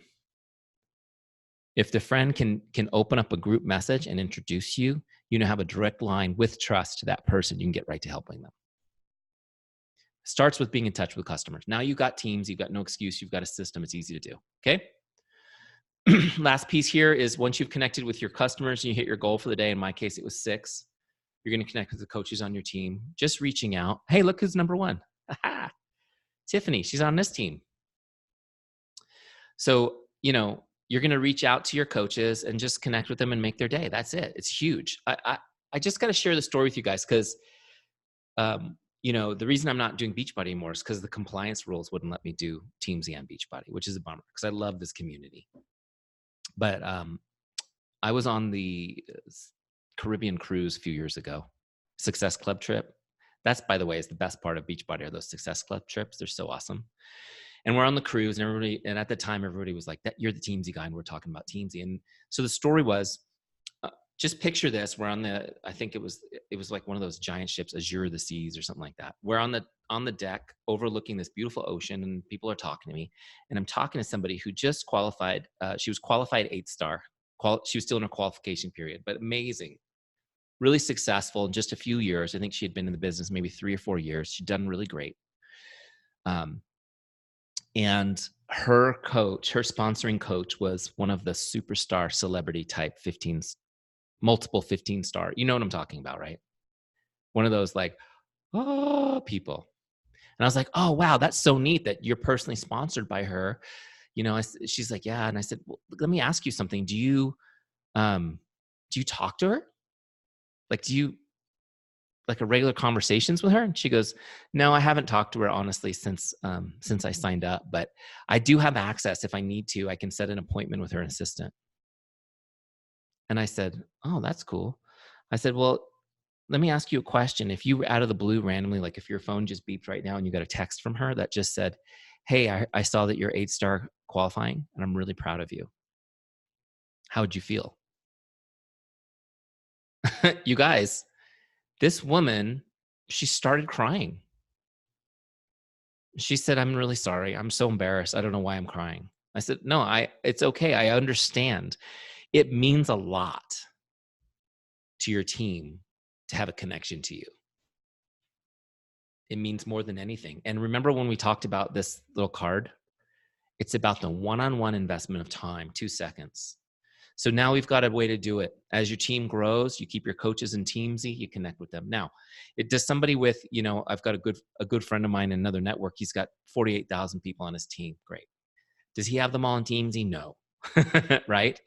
If the friend can open up a group message and introduce you, you now have a direct line with trust to that person. You can get right to helping them. Starts with being in touch with customers. Now you've got teams, you've got no excuse, you've got a system, it's easy to do, okay? Last piece here is once you've connected with your customers and you hit your goal for the day, in my case, it was 6, you're gonna connect with the coaches on your team, just reaching out. Hey, look who's number 1. Tiffany, she's on this team. So, you're gonna reach out to your coaches and just connect with them and make their day. That's it, it's huge. I just gotta share the story with you guys because the reason I'm not doing Beachbody anymore is because the compliance rules wouldn't let me do Teamzy on Beachbody, which is a bummer because I love this community. But I was on the Caribbean cruise a few years ago, Success Club trip. That's, by the way, is the best part of Beachbody are those Success Club trips. They're so awesome. And we're on the cruise, and at the time, everybody was like, "That you're the Teamzy guy," and we're talking about Teamzy. And so the story was, just picture this. We're on I think it was like one of those giant ships, Azure the Seas or something like that. We're on the deck overlooking this beautiful ocean, and people are talking to me. And I'm talking to somebody who just qualified. She was qualified 8-star. She was still in her qualification period, but amazing. Really successful in just a few years. I think she had been in the business maybe 3 or 4 years. She'd done really great. And her coach, her sponsoring coach, was one of the superstar celebrity type multiple 15-star. You know what I'm talking about, right? One of those like, people. And I was like, oh, wow, that's so neat that you're personally sponsored by her. She's like, yeah. And I said, well, let me ask you something. Do you talk to her? Like, do you like a regular conversations with her? And she goes, no, I haven't talked to her honestly since I signed up, but I do have access. If I need to, I can set an appointment with her assistant. And I said, oh, that's cool. I said, well, let me ask you a question. If you out of the blue randomly, like if your phone just beeped right now and you got a text from her that just said, hey, I saw that you're 8-star qualifying and I'm really proud of you. How would you feel? You guys, this woman, she started crying. She said, I'm really sorry. I'm so embarrassed. I don't know why I'm crying. I said, no, it's okay. I understand. It means a lot to your team to have a connection to you. It means more than anything. And remember when we talked about this little card? It's about the one-on-one investment of time, 2 seconds. So now we've got a way to do it. As your team grows, you keep your coaches in Teamzy, you connect with them. Now, it does somebody with, I've got a good friend of mine in another network. He's got 48,000 people on his team. Great. Does he have them all in Teamzy? No. Right?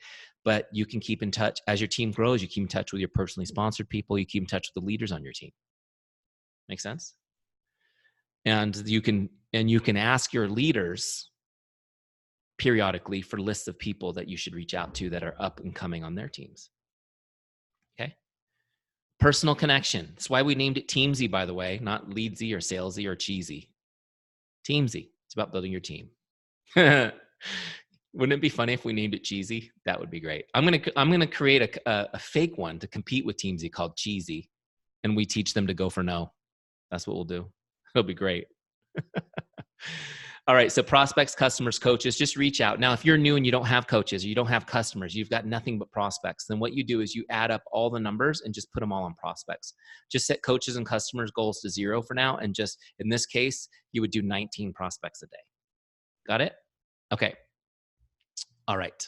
But you can keep in touch. As your team grows, you keep in touch with your personally sponsored people. You keep in touch with the leaders on your team. Make sense? And you can ask your leaders periodically for lists of people that you should reach out to that are up and coming on their teams. Okay. Personal connection. That's why we named it Teamzy, by the way, not Leadsy or Salesy or Cheesy. Teamzy. It's about building your team. Wouldn't it be funny if we named it Cheesy? That would be great. I'm gonna create a fake one to compete with Teamzy called Cheesy, and we teach them to go for no. That's what we'll do. It'll be great. All right. So prospects, customers, coaches, just reach out. Now, if you're new and you don't have coaches or you don't have customers, you've got nothing but prospects, then what you do is you add up all the numbers and just put them all on prospects. Just set coaches and customers goals to 0 for now. And just in this case, you would do 19 prospects a day. Got it? Okay. All right.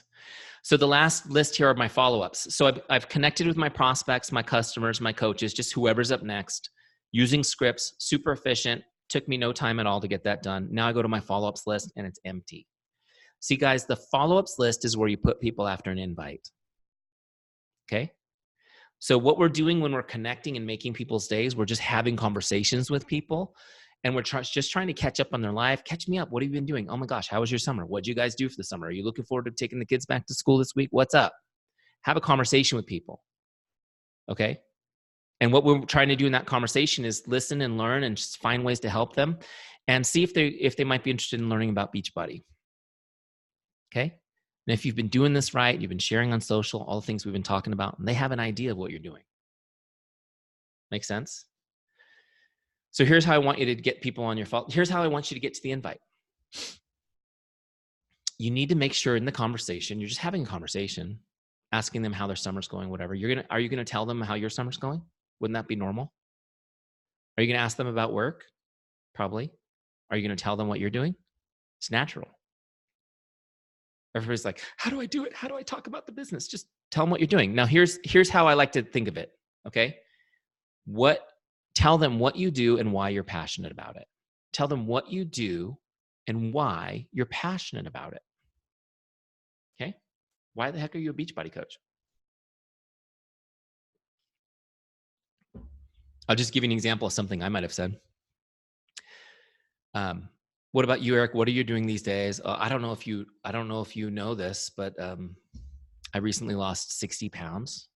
So the last list here are my follow-ups. So I've connected with my prospects, my customers, my coaches, just whoever's up next, using scripts, super efficient. Took me no time at all to get that done. Now I go to my follow-ups list and it's empty. See, guys, the follow-ups list is where you put people after an invite. Okay? So what we're doing when we're connecting and making people's days, we're just having conversations with people, and we're just trying to catch up on their life. Catch me up. What have you been doing? Oh my gosh, how was your summer? What did you guys do for the summer? Are you looking forward to taking the kids back to school this week? What's up? Have a conversation with people. Okay? And what we're trying to do in that conversation is listen and learn and just find ways to help them and see if they might be interested in learning about Beachbody. Okay? And if you've been doing this right, you've been sharing on social, all the things we've been talking about, and they have an idea of what you're doing. Make sense? So here's how I want you to get people on your phone. Here's how I want you to get to the invite. You need to make sure in the conversation, you're just having a conversation, asking them how their summer's going, whatever. Are you gonna tell them how your summer's going? Wouldn't that be normal? Are you gonna ask them about work? Probably. Are you gonna tell them what you're doing? It's natural. Everybody's like, how do I do it? How do I talk about the business? Just tell them what you're doing. Now, here's how I like to think of it. Okay. Tell them what you do and why you're passionate about it. Tell them what you do and why you're passionate about it. Okay. Why the heck are you a Beachbody coach? I'll just give you an example of something I might have said. What about you, Eric? What are you doing these days? I don't know if you know this, but I recently lost 60 pounds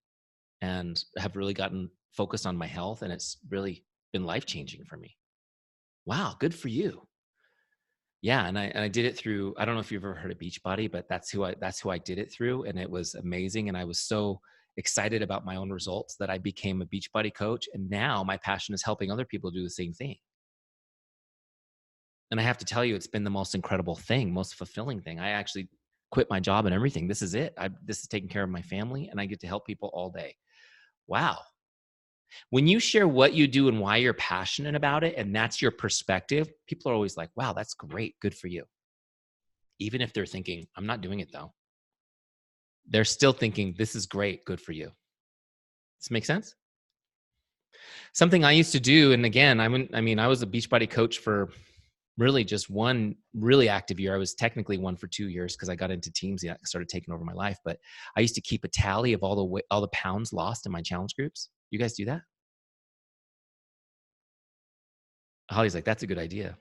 and have really gotten focused on my health, and it's really been life-changing for me. Wow, good for you. Yeah, and I did it through, I don't know if you've ever heard of Beachbody, but that's who I did it through, and it was amazing, and I was so excited about my own results that I became a Beachbody coach, and now my passion is helping other people do the same thing. And I have to tell you, it's been the most incredible thing, most fulfilling thing. I actually quit my job and everything. This is it. This is taking care of my family, and I get to help people all day. Wow. When you share what you do and why you're passionate about it, and that's your perspective, people are always like, wow, that's great. Good for you. Even if they're thinking, I'm not doing it though. They're still thinking, this is great. Good for you. Does this make sense? Something I used to do, and again, I was a Beachbody coach for really just one really active year. I was technically one for 2 years because I got into Teamzy. I started taking over my life. But I used to keep a tally of all the pounds lost in my challenge groups. You guys do that? Holly's like, that's a good idea.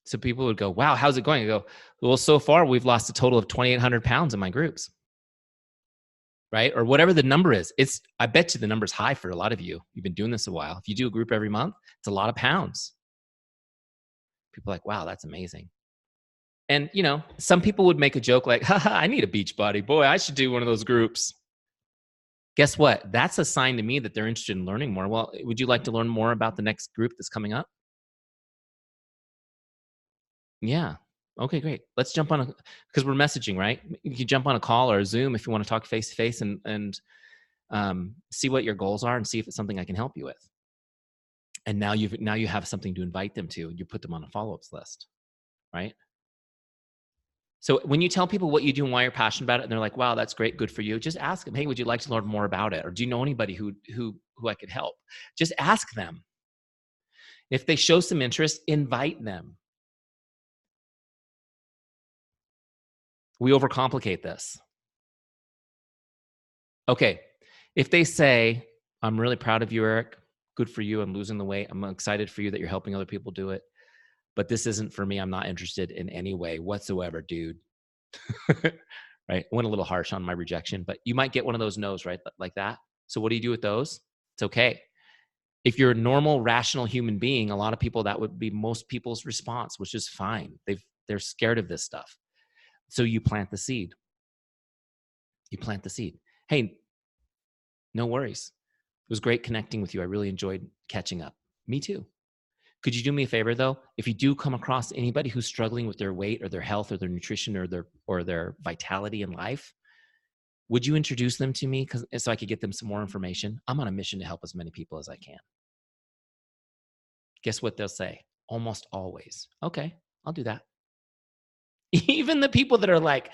So people would go, wow, how's it going? I go, well, so far we've lost a total of 2,800 pounds in my groups. Right? Or whatever the number is. I bet you the number's high for a lot of you. You've been doing this a while. If you do a group every month, it's a lot of pounds. People are like, wow, that's amazing. And, some people would make a joke like, haha, I need a Beachbody. Boy, I should do one of those groups. Guess what? That's a sign to me that they're interested in learning more. Well, would you like to learn more about the next group that's coming up? Yeah. Okay, great. Let's jump on because we're messaging, right? You can jump on a call or a Zoom if you want to talk face to face and see what your goals are and see if it's something I can help you with. And now you have something to invite them to. You put them on a follow-ups list, right? So when you tell people what you do and why you're passionate about it, and they're like, wow, that's great, good for you, just ask them, hey, would you like to learn more about it? Or do you know anybody who I could help? Just ask them. If they show some interest, invite them. We overcomplicate this. Okay. If they say, I'm really proud of you, Eric, good for you, I'm losing the weight, I'm excited for you that you're helping other people do it, but this isn't for me, I'm not interested in any way whatsoever, dude. Right? Went a little harsh on my rejection, but you might get one of those no's, right? Like that. So what do you do with those? It's okay. If you're a normal, rational human being, a lot of people, that would be most people's response, which is fine. They're scared of this stuff. So you plant the seed. You plant the seed. Hey, no worries. It was great connecting with you. I really enjoyed catching up. Me too. Could you do me a favor though? If you do come across anybody who's struggling with their weight or their health or their nutrition or their vitality in life, would you introduce them to me so I could get them some more information? I'm on a mission to help as many people as I can. Guess what they'll say? Almost always. Okay, I'll do that. Even the people that are like,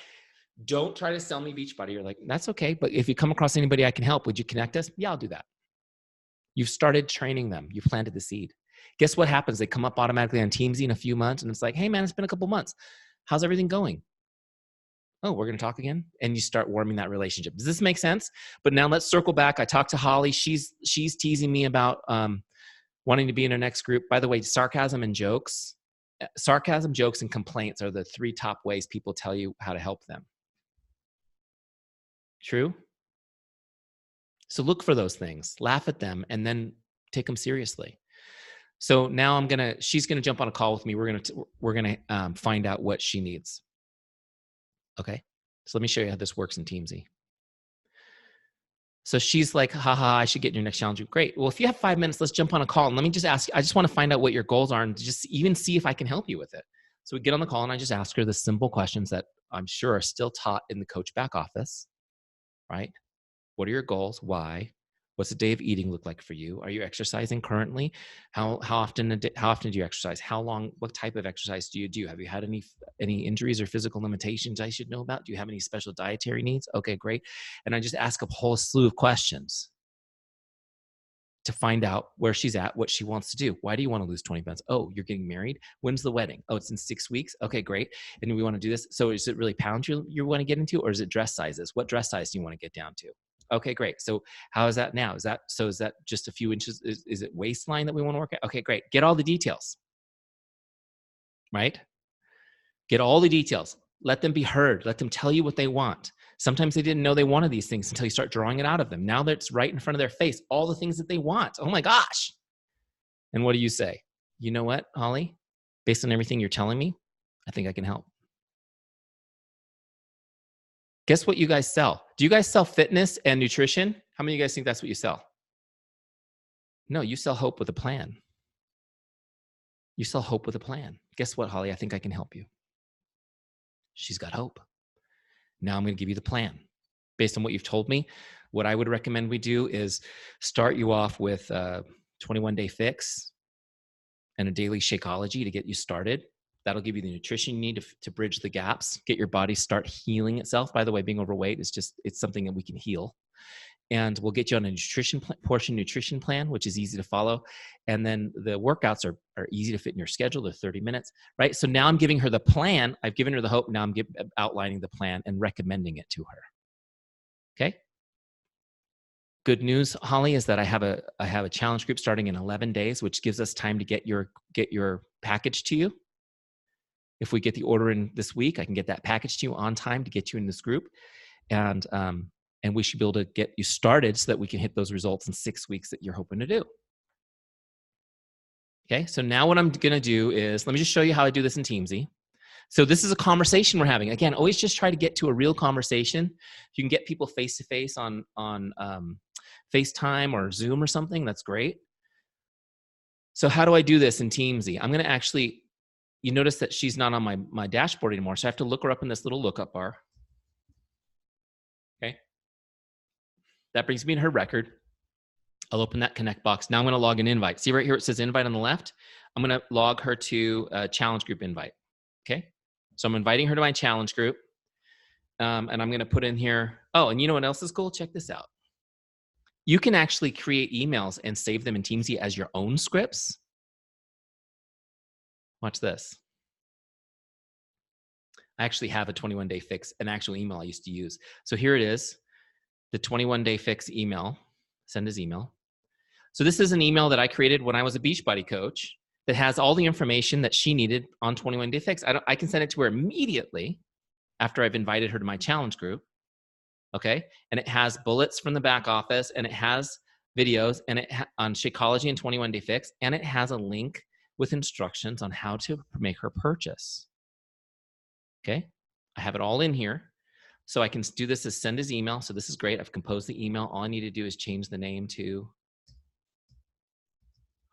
don't try to sell me Beachbody, you're like, that's okay. But if you come across anybody I can help, would you connect us? Yeah, I'll do that. You've started training them. You planted the seed. Guess what happens? They come up automatically on Teamzy in a few months, and it's like, hey, man, it's been a couple months. How's everything going? Oh, we're going to talk again? And you start warming that relationship. Does this make sense? But now let's circle back. I talked to Holly. She's teasing me about wanting to be in her next group. By the way, sarcasm, jokes, and complaints are the 3 top ways people tell you how to help them. True? So look for those things, laugh at them, and then take them seriously. So now she's gonna jump on a call with me. We're gonna find out what she needs. Okay. So let me show you how this works in Teamzy. So she's like, haha, I should get in your next challenge group. Great. Well, if you have 5 minutes, let's jump on a call. And let me just ask you, I just want to find out what your goals are and just even see if I can help you with it. So we get on the call and I just ask her the simple questions that I'm sure are still taught in the coach back office, right? What are your goals? Why? What's a day of eating look like for you? Are you exercising currently? How often do you exercise? How long? What type of exercise do you do? Have you had any injuries or physical limitations I should know about? Do you have any special dietary needs? Okay, great. And I just ask a whole slew of questions to find out where she's at, what she wants to do. Why do you want to lose 20 pounds? Oh, you're getting married. When's the wedding? Oh, it's in 6 weeks. Okay, great. And we want to do this. So is it really pounds you want to get into, or is it dress sizes? What dress size do you want to get down to? Okay, great. So how is that now? Is that just a few inches? Is it waistline that we want to work at? Okay, great. Get all the details, right? Get all the details. Let them be heard. Let them tell you what they want. Sometimes they didn't know they wanted these things until you start drawing it out of them. Now that it's right in front of their face, all the things that they want. Oh my gosh. And what do you say? You know what, Holly? Based on everything you're telling me, I think I can help. Guess what you guys sell? Do you guys sell fitness and nutrition? How many of you guys think that's what you sell? No, you sell hope with a plan. You sell hope with a plan. Guess what, Holly? I think I can help you. She's got hope. Now I'm going to give you the plan. Based on what you've told me, what I would recommend we do is start you off with a 21-day fix and a daily Shakeology to get you started. That'll give you the nutrition you need to bridge the gaps, get your body start healing itself. By the way, being overweight is it's something that we can heal. And we'll get you on a portion nutrition plan, which is easy to follow. And then the workouts are easy to fit in your schedule. They're 30 minutes, right? So now I'm giving her the plan. I've given her the hope. Now I'm outlining the plan and recommending it to her. Okay. Good news, Holly, is that I have a challenge group starting in 11 days, which gives us time to get your package to you. If we get the order in this week, I can get that package to you on time to get you in this group. And we should be able to get you started so that we can hit those results in 6 weeks that you're hoping to do. Okay, so now what I'm gonna do is, let me just show you how I do this in Teamzy. So this is a conversation we're having. Again, always just try to get to a real conversation. If you can get people face-to-face on FaceTime or Zoom or something, that's great. So how do I do this in Teamzy? I'm gonna actually, you notice that she's not on my dashboard anymore, so I have to look her up in this little lookup bar. Okay. That brings me to her record. I'll open that connect box. Now I'm going to log an invite. See right here, it says invite on the left. I'm going to log her to a challenge group invite. Okay. So I'm inviting her to my challenge group. And I'm going to put in here. Oh, and you know what else is cool? Check this out. You can actually create emails and save them in Teamzy as your own scripts. Watch this. I actually have a 21-day fix, an actual email I used to use. So here it is, the 21-day fix email. Send as email. So this is an email that I created when I was a Beachbody coach that has all the information that she needed on 21-day fix. I can send it to her immediately after I've invited her to my challenge group. Okay. And it has bullets from the back office, and it has videos and on Shakeology and 21-day fix. And it has a link with instructions on how to make her purchase. Okay. I have it all in here. So I can do this as send as email. So this is great. I've composed the email. All I need to do is change the name to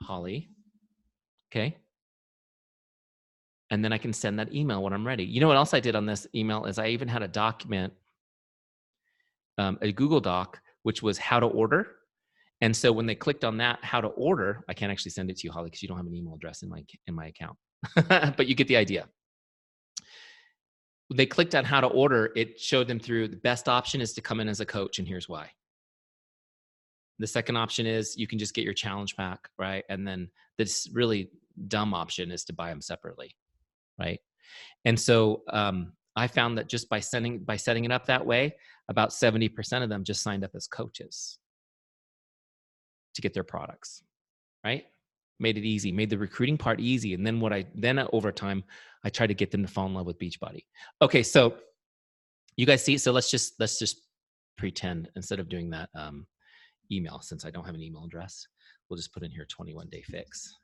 Holly. Okay. And then I can send that email when I'm ready. You know what else I did on this email is I even had a document, a Google Doc, which was how to order. And so when they clicked on that, how to order, I can't actually send it to you, Holly, because you don't have an email address in my account. But you get the idea. They clicked on how to order, it showed them through the best option is to come in as a coach, and here's why. The second option is you can just get your challenge pack, right? And then this really dumb option is to buy them separately, right? And so I found that just by setting it up that way, about 70% of them just signed up as coaches to get their products, right? Made it easy, made the recruiting part easy. And then over time, I tried to get them to fall in love with Beachbody. Okay, so you guys see, so let's just pretend instead of doing that email, since I don't have an email address, we'll just put in here 21-day fix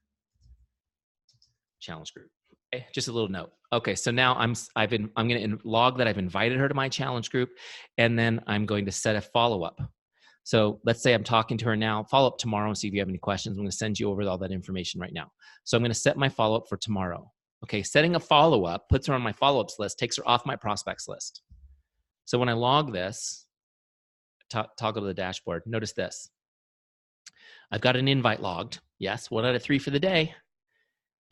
challenge group. Okay, just a little note. Okay, so now I'm going to log that I've invited her to my challenge group, and then I'm going to set a follow-up. So let's say I'm talking to her now, follow up tomorrow and see if you have any questions. I'm going to send you over all that information right now. So I'm going to set my follow-up for tomorrow. Okay, setting a follow-up puts her on my follow-ups list, takes her off my prospects list. So when I log this, toggle to the dashboard, notice this. I've got an invite logged. Yes, 1 out of 3 for the day.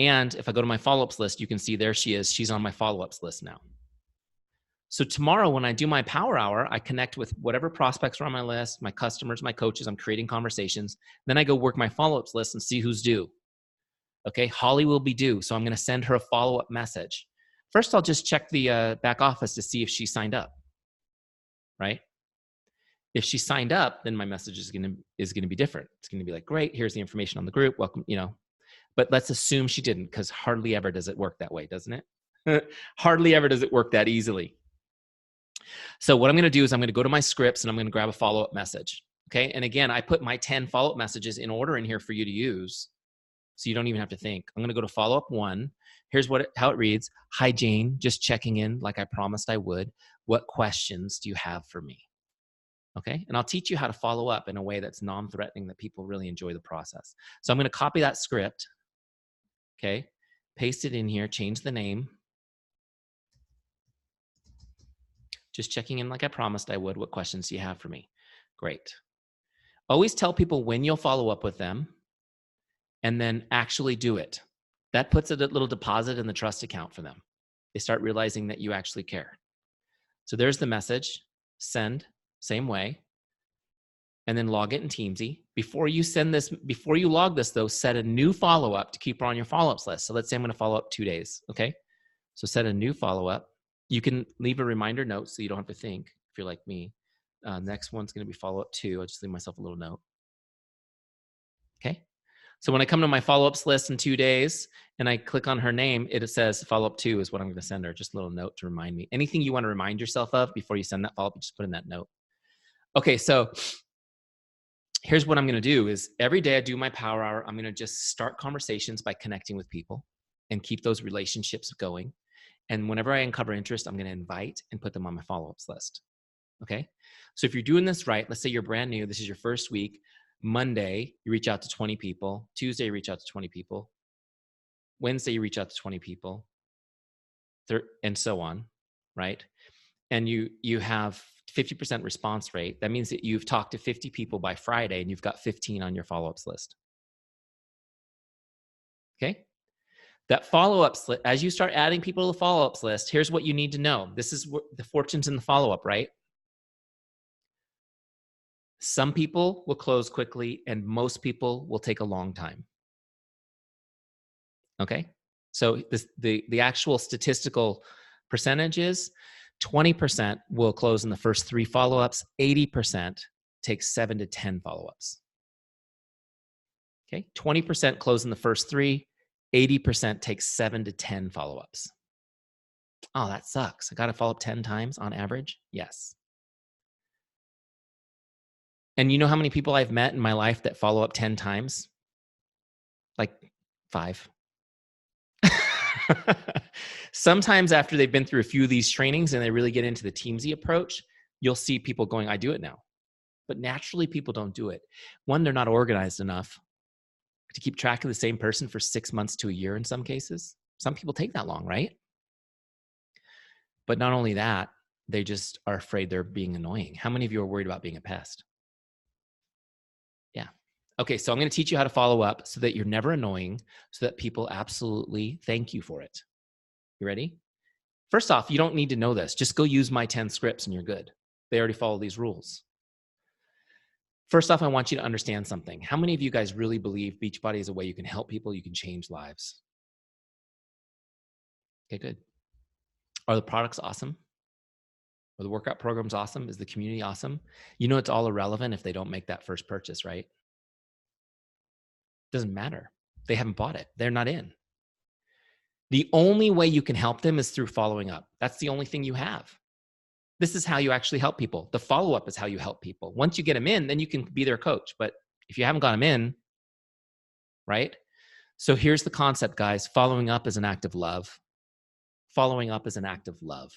And if I go to my follow-ups list, you can see there she is. She's on my follow-ups list now. So tomorrow when I do my power hour, I connect with whatever prospects are on my list, my customers, my coaches, I'm creating conversations. Then I go work my follow-ups list and see who's due. Okay, Holly will be due. So I'm going to send her a follow-up message. First, I'll just check the back office to see if she signed up, right? If she signed up, then my message is going to be different. It's going to be like, great, here's the information on the group. Welcome, but let's assume she didn't, because hardly ever does it work that way, doesn't it? Hardly ever does it work that easily. So what I'm going to do is I'm going to go to my scripts and I'm going to grab a follow-up message. Okay. And again, I put my 10 follow-up messages in order in here for you to use. So you don't even have to think. I'm going to go to follow-up 1. Here's how it reads. Hi, Jane. Just checking in like I promised I would. What questions do you have for me? Okay. And I'll teach you how to follow up in a way that's non-threatening, that people really enjoy the process. So I'm going to copy that script. Okay. Paste it in here. Change the name. Just checking in like I promised I would. What questions do you have for me? Great. Always tell people when you'll follow up with them and then actually do it. That puts a little deposit in the trust account for them. They start realizing that you actually care. So there's the message. Send, same way. And then log it in Teamzy. Before you log this though, set a new follow-up to keep her on your follow-ups list. So let's say I'm going to follow up 2 days. Okay. So set a new follow-up. You can leave a reminder note so you don't have to think if you're like me. Next one's going to be follow-up 2. I'll just leave myself a little note. Okay. So when I come to my follow-ups list in 2 days and I click on her name, it says follow-up 2 is what I'm going to send her. Just a little note to remind me. Anything you want to remind yourself of before you send that follow-up, just put in that note. Okay. So here's what I'm going to do is every day I do my power hour, I'm going to just start conversations by connecting with people and keep those relationships going. And whenever I uncover interest, I'm going to invite and put them on my follow-ups list. Okay. So if you're doing this right, let's say you're brand new, this is your first week. Monday, you reach out to 20 people. Tuesday, you reach out to 20 people. Wednesday, you reach out to 20 people. And so on, right? And you have 50% response rate. That means that you've talked to 50 people by Friday and you've got 15 on your follow-ups list. Okay. That follow-ups list, as you start adding people to the follow-ups list, here's what you need to know. This is the fortunes in the follow-up, right? Some people will close quickly and most people will take a long time. Okay. So the actual statistical percentage is 20% will close in the first 3 follow-ups. 80% takes 7 to 10 follow-ups. Okay. 20% close in the first 3. 80% takes 7 to 10 follow-ups. Oh, that sucks. I got to follow up 10 times on average? Yes. And you know how many people I've met in my life that follow up 10 times? Like 5. Sometimes after they've been through a few of these trainings and they really get into the Teamzy approach, you'll see people going, I do it now. But naturally, people don't do it. One, they're not organized enough. to keep track of the same person for 6 months to a year in some cases. Some people take that long, right? But not only that, they just are afraid they're being annoying. How many of you are worried about being a pest? Yeah. Okay, so I'm going to teach you how to follow up so that you're never annoying, so that people absolutely thank you for it. You ready? First off, you don't need to know this. Just go use my 10 scripts and you're good. They already follow these rules. First off, I want you to understand something. How many of you guys really believe Beachbody is a way you can help people, you can change lives? Okay, good. Are the products awesome? Are the workout programs awesome? Is the community awesome? You know it's all irrelevant if they don't make that first purchase, right? Doesn't matter. They haven't bought it. They're not in. The only way you can help them is through following up. That's the only thing you have. This is how you actually help people. The follow-up is how you help people. Once you get them in, then you can be their coach. But if you haven't got them in, right? So here's the concept, guys. Following up is an act of love. Following up is an act of love.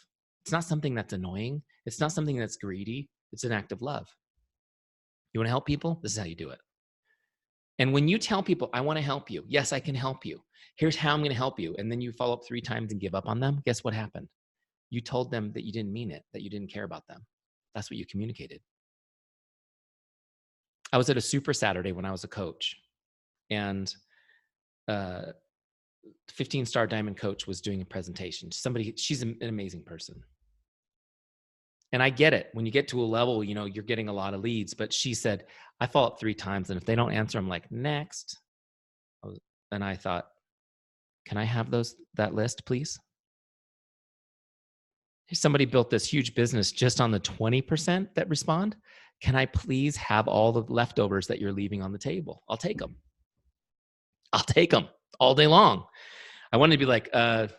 It's not something that's annoying. It's not something that's greedy. It's an act of love. You want to help people? This is how you do it. And when you tell people, I want to help you. Yes, I can help you. Here's how I'm going to help you. And then you follow up 3 times and give up on them. Guess what happened? You told them that you didn't mean it, that you didn't care about them. That's what you communicated. I was at a Super Saturday when I was a coach, and 15-star diamond coach was doing a presentation. She's an amazing person. And I get it. When you get to a level, you know, you're getting a lot of leads, but she said, I follow up 3 times. And if they don't answer, I'm like, next. And I thought, can I have that list, please? Somebody built this huge business just on the 20% that respond. Can I please have all the leftovers that you're leaving on the table? I'll take them. I'll take them all day long. I wanted to be like, I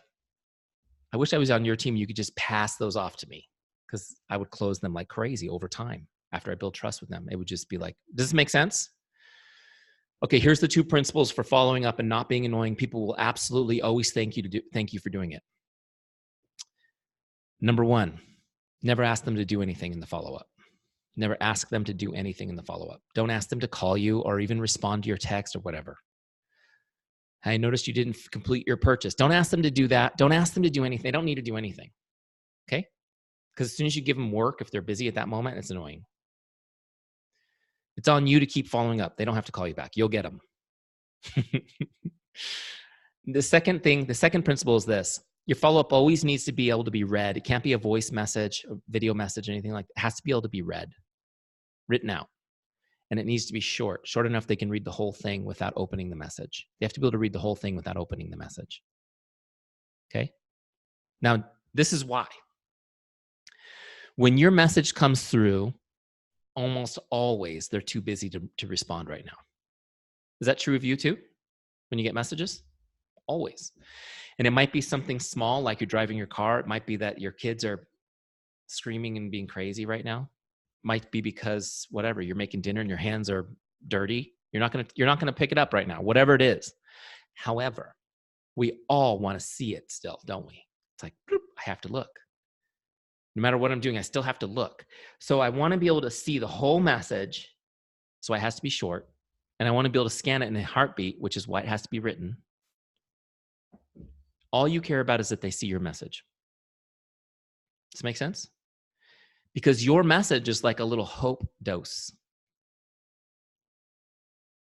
wish I was on your team. You could just pass those off to me, because I would close them like crazy over time. After I build trust with them, it would just be like, does this make sense? Okay, here's the 2 principles for following up and not being annoying. People will absolutely always thank you for doing it. Number 1, never ask them to do anything in the follow-up. Never ask them to do anything in the follow-up. Don't ask them to call you or even respond to your text or whatever. I noticed you didn't complete your purchase. Don't ask them to do that. Don't ask them to do anything. They don't need to do anything. Okay? Because as soon as you give them work, if they're busy at that moment, it's annoying. It's on you to keep following up. They don't have to call you back. You'll get them. The second principle is this. Your follow-up always needs to be able to be read. It can't be a voice message, a video message, anything like that. It has to be able to be read, written out. And it needs to be short enough they can read the whole thing without opening the message. They have to be able to read the whole thing without opening the message. Okay? Now, this is why. When your message comes through, almost always they're too busy to respond right now. Is that true of you too? When you get messages? Always. And it might be something small, like you're driving your car. It might be that your kids are screaming and being crazy right now. Might be because whatever, you're making dinner and your hands are dirty. You're not gonna pick it up right now, whatever it is. However, we all want to see it still, don't we? It's like, I have to look. No matter what I'm doing, I still have to look. So I want to be able to see the whole message. So it has to be short. And I want to be able to scan it in a heartbeat, which is why it has to be written. All you care about is that they see your message. Does this make sense? Because your message is like a little hope dose.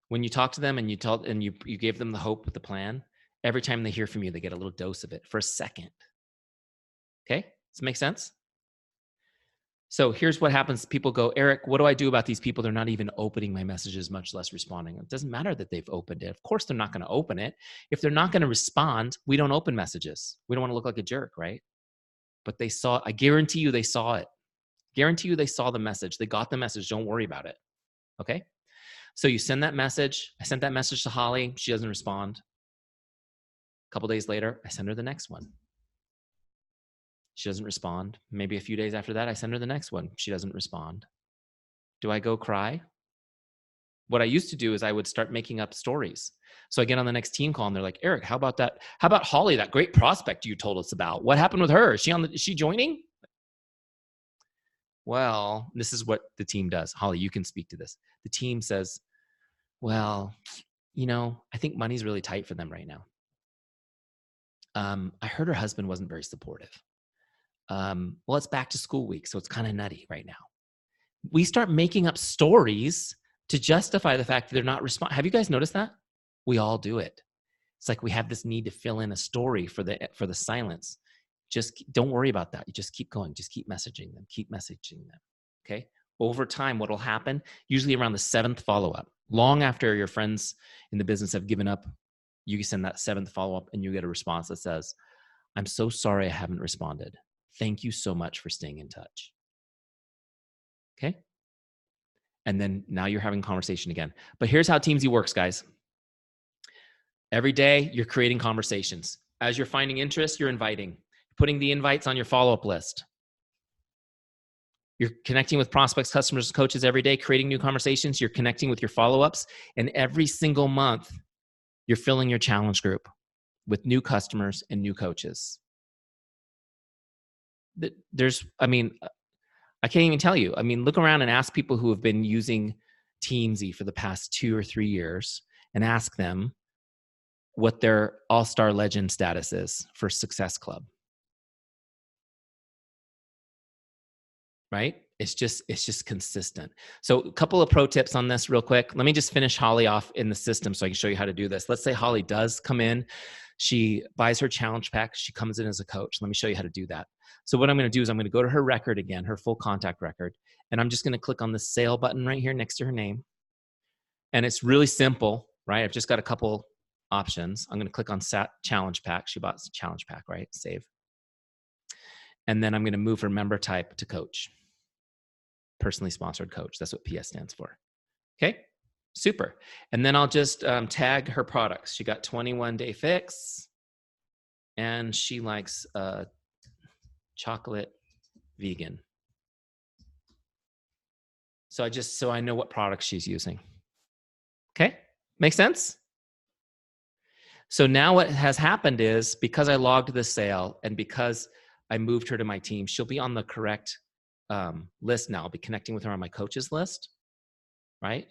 When you talk to them and you gave them the hope with the plan, every time they hear from you, they get a little dose of it for a second. Okay? Does this make sense? So here's what happens. People go, Eric, what do I do about these people? They're not even opening my messages, much less responding. It doesn't matter that they've opened it. Of course, they're not going to open it. If they're not going to respond, we don't open messages. We don't want to look like a jerk, right? But they saw, I guarantee you they saw it. Guarantee you they saw the message. They got the message. Don't worry about it. Okay? So you send that message. I sent that message to Holly. She doesn't respond. A couple days later, I send her the next one. She doesn't respond. Maybe a few days after that, I send her the next one. She doesn't respond. Do I go cry? What I used to do is I would start making up stories. So I get on the next team call and they're like, Eric, how about that? How about Holly, that great prospect you told us about? What happened with her? Is she joining? Well, this is what the team does. Holly, you can speak to this. The team says, well, I think money's really tight for them right now. I heard her husband wasn't very supportive. Well, it's back to school week, so it's kind of nutty right now. We start making up stories to justify the fact that they're not responding. Have you guys noticed that? We all do it. It's like we have this need to fill in a story for the silence. Just don't worry about that. You just keep going. Just keep messaging them. Keep messaging them. Okay. Over time, what will happen? Usually around the 7th follow-up, long after your friends in the business have given up, you send that 7th follow-up and you get a response that says, "I'm so sorry I haven't responded. Thank you so much for staying in touch." Okay. And then now you're having conversation again. But here's how Teamzy works, guys. Every day, you're creating conversations. As you're finding interest, you're inviting, putting the invites on your follow-up list. You're connecting with prospects, customers, coaches every day, creating new conversations. You're connecting with your follow-ups. And every single month, you're filling your challenge group with new customers and new coaches. I can't even tell you. Look around and ask people who have been using Teamzy for the past 2 or 3 years and ask them what their all-star legend status is for Success Club. Right? It's just consistent. So a couple of pro tips on this real quick. Let me just finish Holly off in the system so I can show you how to do this. Let's say Holly does come in. She buys her challenge pack. She comes in as a coach. Let me show you how to do that. So what I'm going to do is I'm going to go to her record again, her full contact record. And I'm just going to click on the sale button right here next to her name. And it's really simple, right? I've just got a couple options. I'm going to click on challenge pack. She bought the challenge pack, right? Save. And then I'm going to move her member type to coach. Personally sponsored coach. That's what PS stands for. Okay, super. And then I'll just tag her products. She got 21-day fix, and she likes chocolate vegan. So I know what products she's using. Okay, make sense? So now what has happened is, because I logged the sale and because I moved her to my team, she'll be on the correct list now. I'll be connecting with her on my coaches list, right?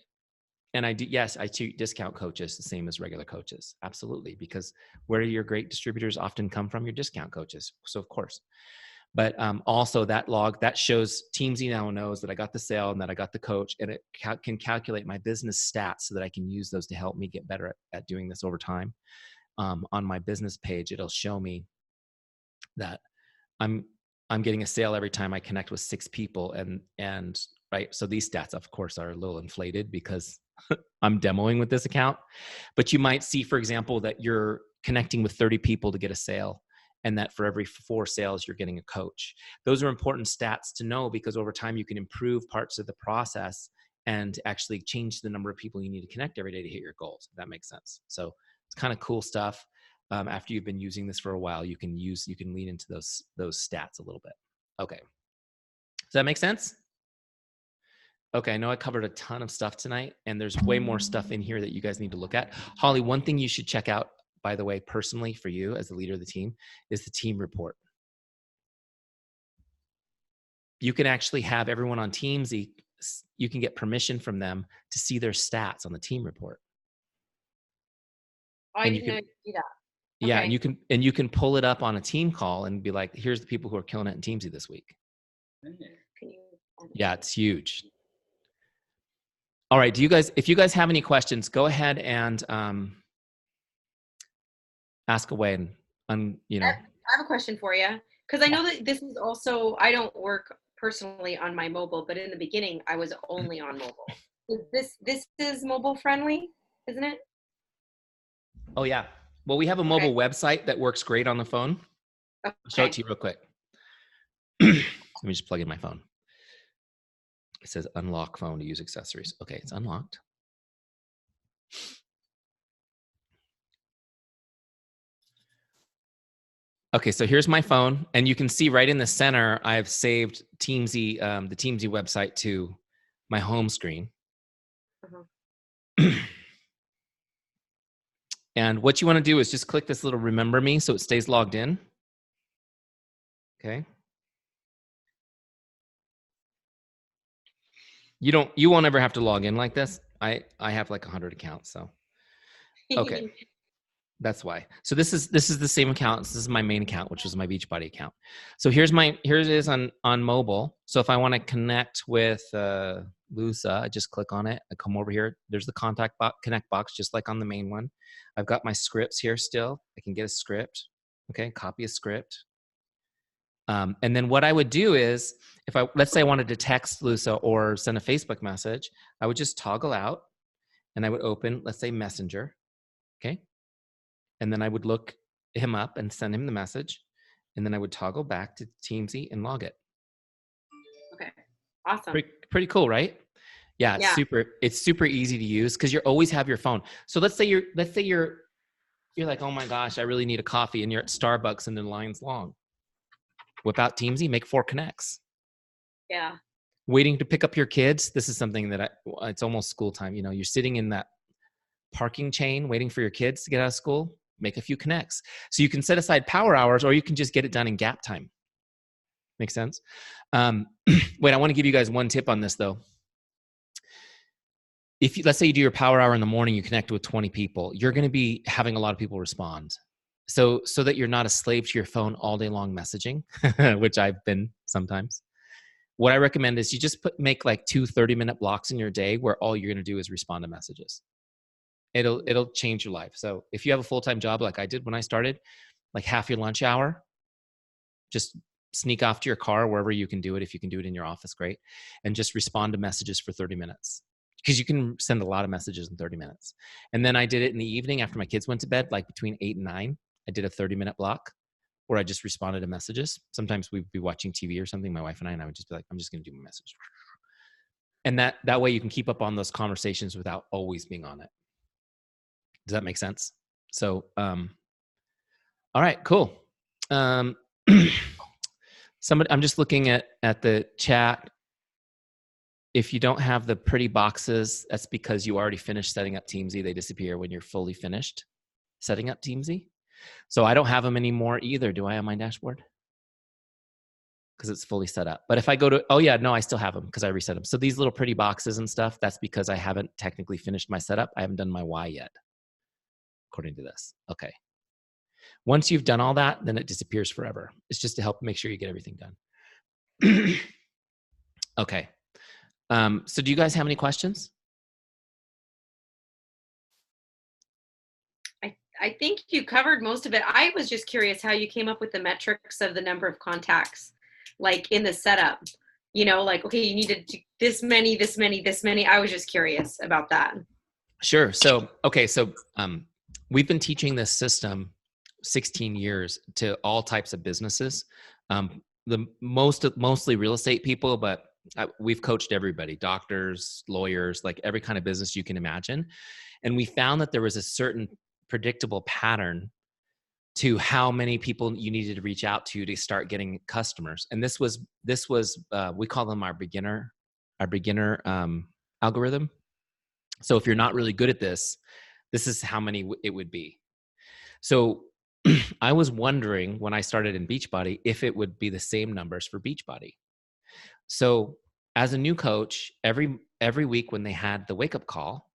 And I treat discount coaches the same as regular coaches. Absolutely. Because where your great distributors often come from, your discount coaches. So of course, but also that log that shows Teamzy now knows that I got the sale and that I got the coach, and it can calculate my business stats so that I can use those to help me get better at doing this over time. On my business page, it'll show me that I'm getting a sale every time I connect with 6 people, and right. So these stats, of course, are a little inflated because I'm demoing with this account. But you might see, for example, that you're connecting with 30 people to get a sale, and that for every 4 sales, you're getting a coach. Those are important stats to know, because over time you can improve parts of the process and actually change the number of people you need to connect every day to hit your goals. If that makes sense. So it's kind of cool stuff. After you've been using this for a while, you can lean into those stats a little bit. Okay. Does that make sense? Okay, I know I covered a ton of stuff tonight, and there's way more stuff in here that you guys need to look at. Holly, one thing you should check out, by the way, personally for you as the leader of the team, is the team report. You can actually have everyone on Teamzy, you can get permission from them to see their stats on the team report. Oh, I didn't know you could do that. Yeah, okay. and you can pull it up on a team call and be like, here's the people who are killing it in Teamzy this week. Yeah, it's huge. All right, if you guys have any questions, go ahead and ask away. And I have a question for you, because I know that this is also, I don't work personally on my mobile, but in the beginning I was only on mobile. This is mobile friendly, isn't it? Oh yeah. Well, we have a mobile website that works great on the phone. Okay. I'll show it to you real quick. Let me just plug in my phone. It says unlock phone to use accessories. Okay, it's unlocked. Okay, so here's my phone, and you can see right in the center, I've saved Teamzy, the Teamzy website to my home screen. And what you want to do is just click this little remember me so it stays logged in. Okay. You won't ever have to log in like this. I have like 100 accounts, so Okay. That's why. So this is the same account. This is my main account, which was my Beachbody account. So here it is on mobile. So if I want to connect with Lusa, I just click on it. I come over here. There's the connect box, just like on the main one. I've got my scripts here still. I can get a script. Okay, copy a script. And then what I would do is, let's say I wanted to text Lusa or send a Facebook message, I would just toggle out, and I would open, let's say, Messenger. Okay. And then I would look him up and send him the message. And then I would toggle back to Teamzy and log it. Okay. Awesome. Pretty cool, right? Yeah, Yeah. it's super easy to use because you always have your phone. So let's say you're like, oh my gosh, I really need a coffee, and you're at Starbucks and the line's long. Whip out Teamzy, make 4 connects. Yeah. Waiting to pick up your kids. This is something that it's almost school time. You know, you're sitting in that parking chain waiting for your kids to get out of school. Make a few connects. So you can set aside power hours, or you can just get it done in gap time. Make sense? Wait, I want to give you guys one tip on this though. Let's say you do your power hour in the morning, you connect with 20 people, you're going to be having a lot of people respond. So that you're not a slave to your phone all day long messaging, which I've been sometimes. What I recommend is you just make like 2 30-minute blocks in your day where all you're going to do is respond to messages. It'll change your life. So if you have a full-time job like I did when I started, like half your lunch hour, just sneak off to your car wherever you can do it. If you can do it in your office, great. And just respond to messages for 30 minutes because you can send a lot of messages in 30 minutes. And then I did it in the evening after my kids went to bed, like between 8 and 9. I did a 30-minute block where I just responded to messages. Sometimes we'd be watching TV or something, my wife and I would just be like, I'm just going to do my message. And that way you can keep up on those conversations without always being on it. Does that make sense? So, all right, cool. I'm just looking at the chat. If you don't have the pretty boxes, that's because you already finished setting up Teamzy. They disappear when you're fully finished setting up Teamzy. So I don't have them anymore either. Do I on my dashboard? Because it's fully set up. But if I go to, oh yeah, no, I still have them because I reset them. So these little pretty boxes and stuff, that's because I haven't technically finished my setup. I haven't done my why yet, according to this. Okay. Once you've done all that, then it disappears forever. It's just to help make sure you get everything done. Okay. So do you guys have any questions? I think you covered most of it. I was just curious how you came up with the metrics of the number of contacts, like in the setup. You know, like, okay, you needed this many, this many, this many. I was just curious about that. Sure. So, okay. So we've been teaching this system 16 years to all types of businesses. Mostly real estate people, but we've coached everybody, doctors, lawyers, like every kind of business you can imagine. And we found that there was a certain predictable pattern to how many people you needed to reach out to start getting customers. And this was we call them our beginner algorithm. So if you're not really good at this is how many it would be. So I was wondering when I started in Beachbody if it would be the same numbers for Beachbody. So as a new coach, every week when they had the wake up call,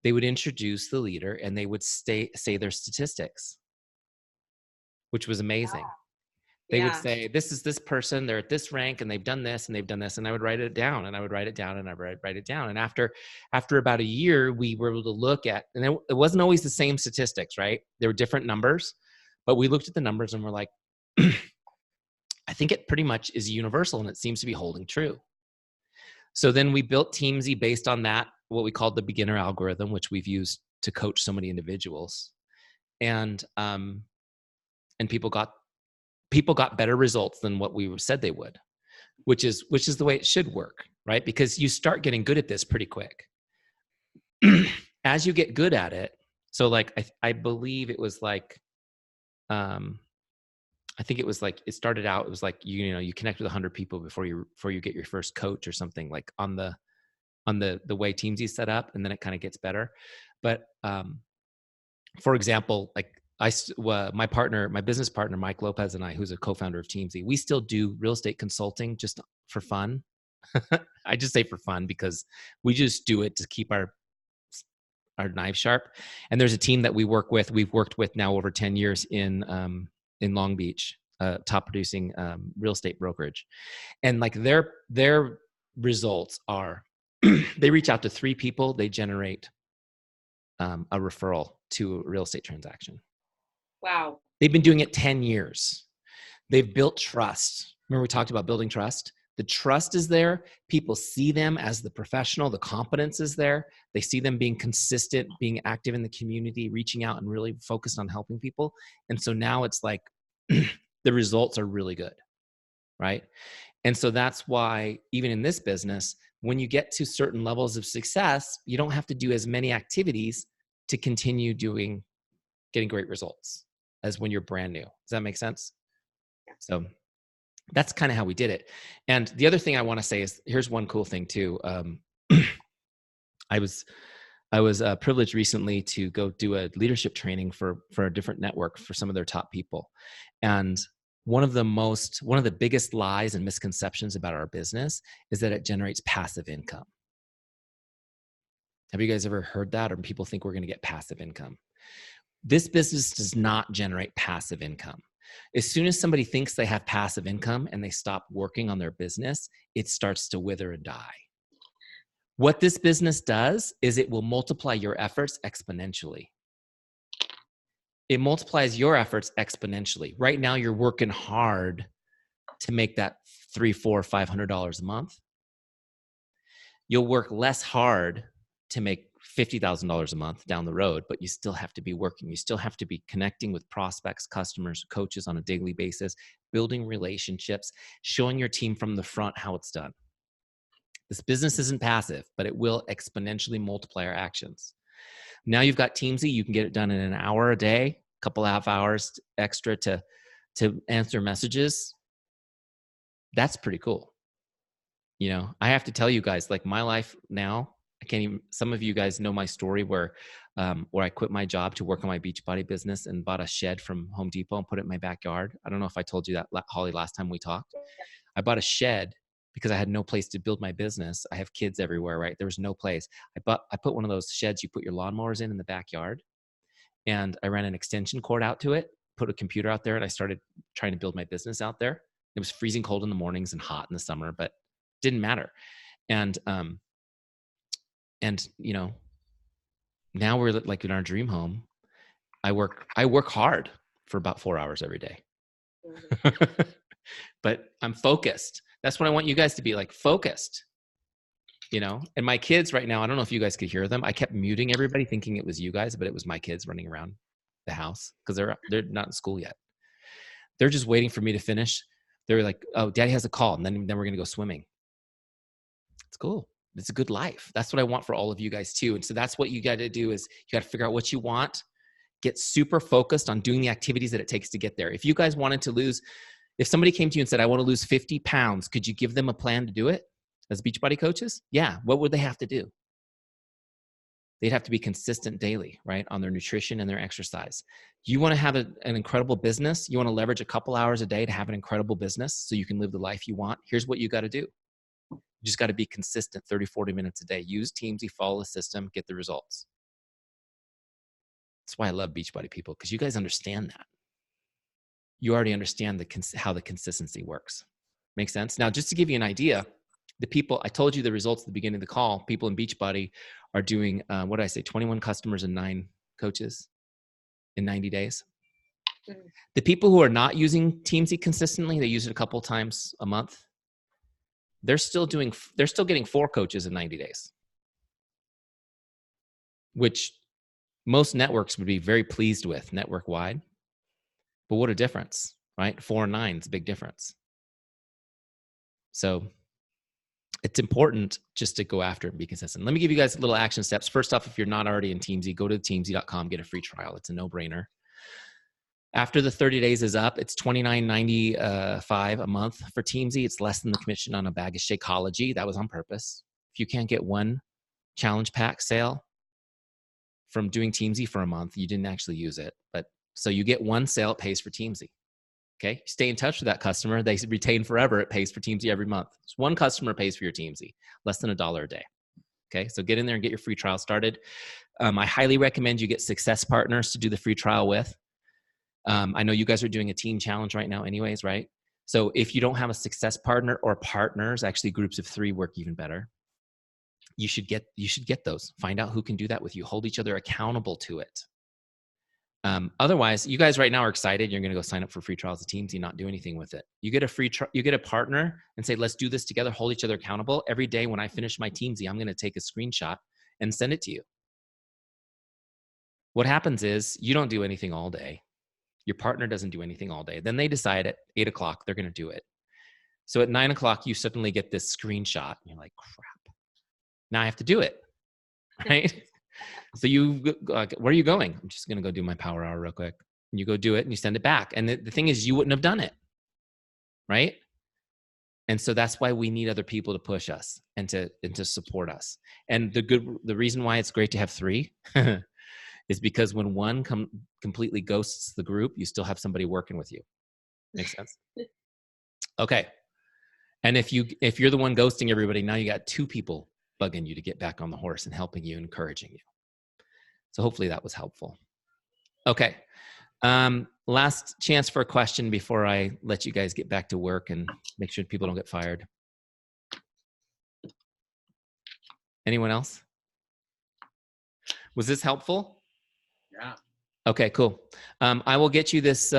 they would introduce the leader and they would say their statistics, which was amazing. They would say, this is this person, they're at this rank and they've done this and they've done this. And I would write it down and I would write it down and I would write it down. And after about a year, we were able to look at, and it wasn't always the same statistics, right? There were different numbers, but we looked at the numbers and we're like, I think it pretty much is universal and it seems to be holding true. So then we built Teamzy based on that, what we called the beginner algorithm, which we've used to coach so many individuals. And people got better results than what we said they would, which is the way it should work, right? Because you start getting good at this pretty quick. As you get good at it, so like I believe it was like, I think it was like, it started out, it was like, you connect with 100 people before you get your first coach or something, like on the way Teamzy is set up, and then it kind of gets better. But for example, like my business partner, Mike Lopez, and I, who's a co-founder of Teamzy, we still do real estate consulting just for fun. I just say for fun because we just do it to keep our knives sharp. And there's a team that we've worked with now over 10 years in Long Beach, top producing real estate brokerage. And like their results are, they reach out to 3 people, they generate a referral to a real estate transaction. Wow. They've been doing it 10 years. They've built trust. Remember we talked about building trust? The trust is there. People see them as the professional. The competence is there. They see them being consistent, being active in the community, reaching out and really focused on helping people. And so now it's like the results are really good, right? And so that's why even in this business, when you get to certain levels of success, you don't have to do as many activities to continue getting great results as when you're brand new. Does that make sense? So that's kind of how we did it. And the other thing I want to say is, here's one cool thing too. I was privileged recently to go do a leadership training for a different network for some of their top people. And one of the biggest lies and misconceptions about our business is that it generates passive income. Have you guys ever heard that? Or people think we're going to get passive income? This business does not generate passive income. As soon as somebody thinks they have passive income and they stop working on their business, it starts to wither and die. What this business does is it will multiply your efforts exponentially. It multiplies your efforts exponentially. Right now, you're working hard to make that $300, $400, $500 a month. You'll work less hard to make $50,000 a month down the road, but you still have to be working. You still have to be connecting with prospects, customers, coaches on a daily basis, building relationships, showing your team from the front how it's done. This business isn't passive, but it will exponentially multiply our actions. Now you've got Teamzy. You can get it done in an hour a day, a couple half hours extra to answer messages. That's pretty cool. You know, I have to tell you guys, like my life now, I can't even, some of you guys know my story where I quit my job to work on my Beachbody business and bought a shed from Home Depot and put it in my backyard. I don't know if I told you that, Holly, last time we talked. I bought a shed because I had no place to build my business. I have kids everywhere, right? There was no place. I put one of those sheds you put your lawnmowers in the backyard, and I ran an extension cord out to it, put a computer out there, and I started trying to build my business out there. It was freezing cold in the mornings and hot in the summer, but didn't matter. And you know, now we're like in our dream home. I work hard for about 4 hours every day. But I'm focused. That's what I want you guys to be, like, focused, you know? And my kids right now, I don't know if you guys could hear them. I kept muting everybody thinking it was you guys, but it was my kids running around the house because they're not in school yet. They're just waiting for me to finish. They're like, oh, Daddy has a call, and then we're going to go swimming. It's cool. It's a good life. That's what I want for all of you guys too. And so that's what you got to do, is you got to figure out what you want, get super focused on doing the activities that it takes to get there. If you guys wanted to lose, if somebody came to you and said, I want to lose 50 pounds, could you give them a plan to do it as Beachbody coaches? Yeah. What would they have to do? They'd have to be consistent daily, right, on their nutrition and their exercise. You want to have an incredible business. You want to leverage a couple hours a day to have an incredible business so you can live the life you want. Here's what you got to do. You just got to be consistent 30, 40 minutes a day. Use Teamzy, follow the system, get the results. That's why I love Beachbody people, because you guys understand that. You already understand how the consistency works. Make sense? Now, just to give you an idea, the people, I told you the results at the beginning of the call, people in Beachbody are doing, what did I say, 21 customers and 9 coaches in 90 days. Mm-hmm. The people who are not using Teamzy consistently, they use it a couple times a month, they're still getting 4 coaches in 90 days, which most networks would be very pleased with network wide. But what a difference, right? 4 and 9 is a big difference. So it's important just to go after it and be consistent. Let me give you guys little action steps. First off, if you're not already in Teamzy, go to teamzy.com, get a free trial. It's a no-brainer. After the 30 days is up, it's $29.95 a month for Teamzy. It's less than the commission on a bag of Shakeology. That was on purpose. If you can't get one challenge pack sale from doing Teamzy for a month, you didn't actually use it. But so you get one sale, it pays for Teamzy. Okay, stay in touch with that customer. They retain forever. It pays for Teamzy every month. So one customer pays for your Teamzy, less than $1 a day. Okay, so get in there and get your free trial started. I highly recommend you get success partners to do the free trial with. I know you guys are doing a team challenge right now anyways, right? So if you don't have a success partner or partners, actually groups of 3 work even better. You should get those. Find out who can do that with you. Hold each other accountable to it. Otherwise, you guys right now are excited. You're going to go sign up for free trials of Teamzy, not do anything with it. You get a you get a partner and say, let's do this together. Hold each other accountable. Every day when I finish my Teamzy, I'm going to take a screenshot and send it to you. What happens is you don't do anything all day. Your partner doesn't do anything all day. Then they decide at 8 o'clock they're going to do it. So at 9 o'clock, you suddenly get this screenshot. And you're like, crap. Now I have to do it, right? So where are you going? I'm just going to go do my power hour real quick. And you go do it and you send it back. And the thing is, you wouldn't have done it, right? And so that's why we need other people to push us and to support us. And the reason why it's great to have 3 is because when one completely ghosts the group, you still have somebody working with you. Makes sense? Okay. And if you're the one ghosting everybody, now you got 2 people bugging you to get back on the horse and helping you, encouraging you. So hopefully that was helpful. Okay. Last chance for a question before I let you guys get back to work and make sure people don't get fired. Anyone else? Was this helpful? Yeah. Okay, cool. I will get you this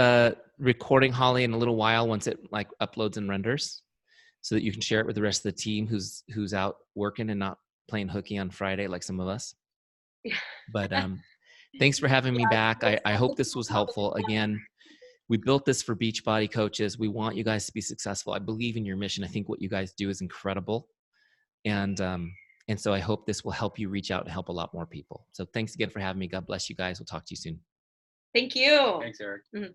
recording, Holly, in a little while once it like uploads and renders, so that you can share it with the rest of the team who's out working and not playing hooky on Friday like some of us. But thanks for having me back. I hope this was helpful. Again, we built this for Beachbody coaches. We want you guys to be successful. I believe in your mission. I think what you guys do is incredible. And so I hope this will help you reach out and help a lot more people. So thanks again for having me. God bless you guys. We'll talk to you soon. Thank you. Thanks, Eric. Mm-hmm.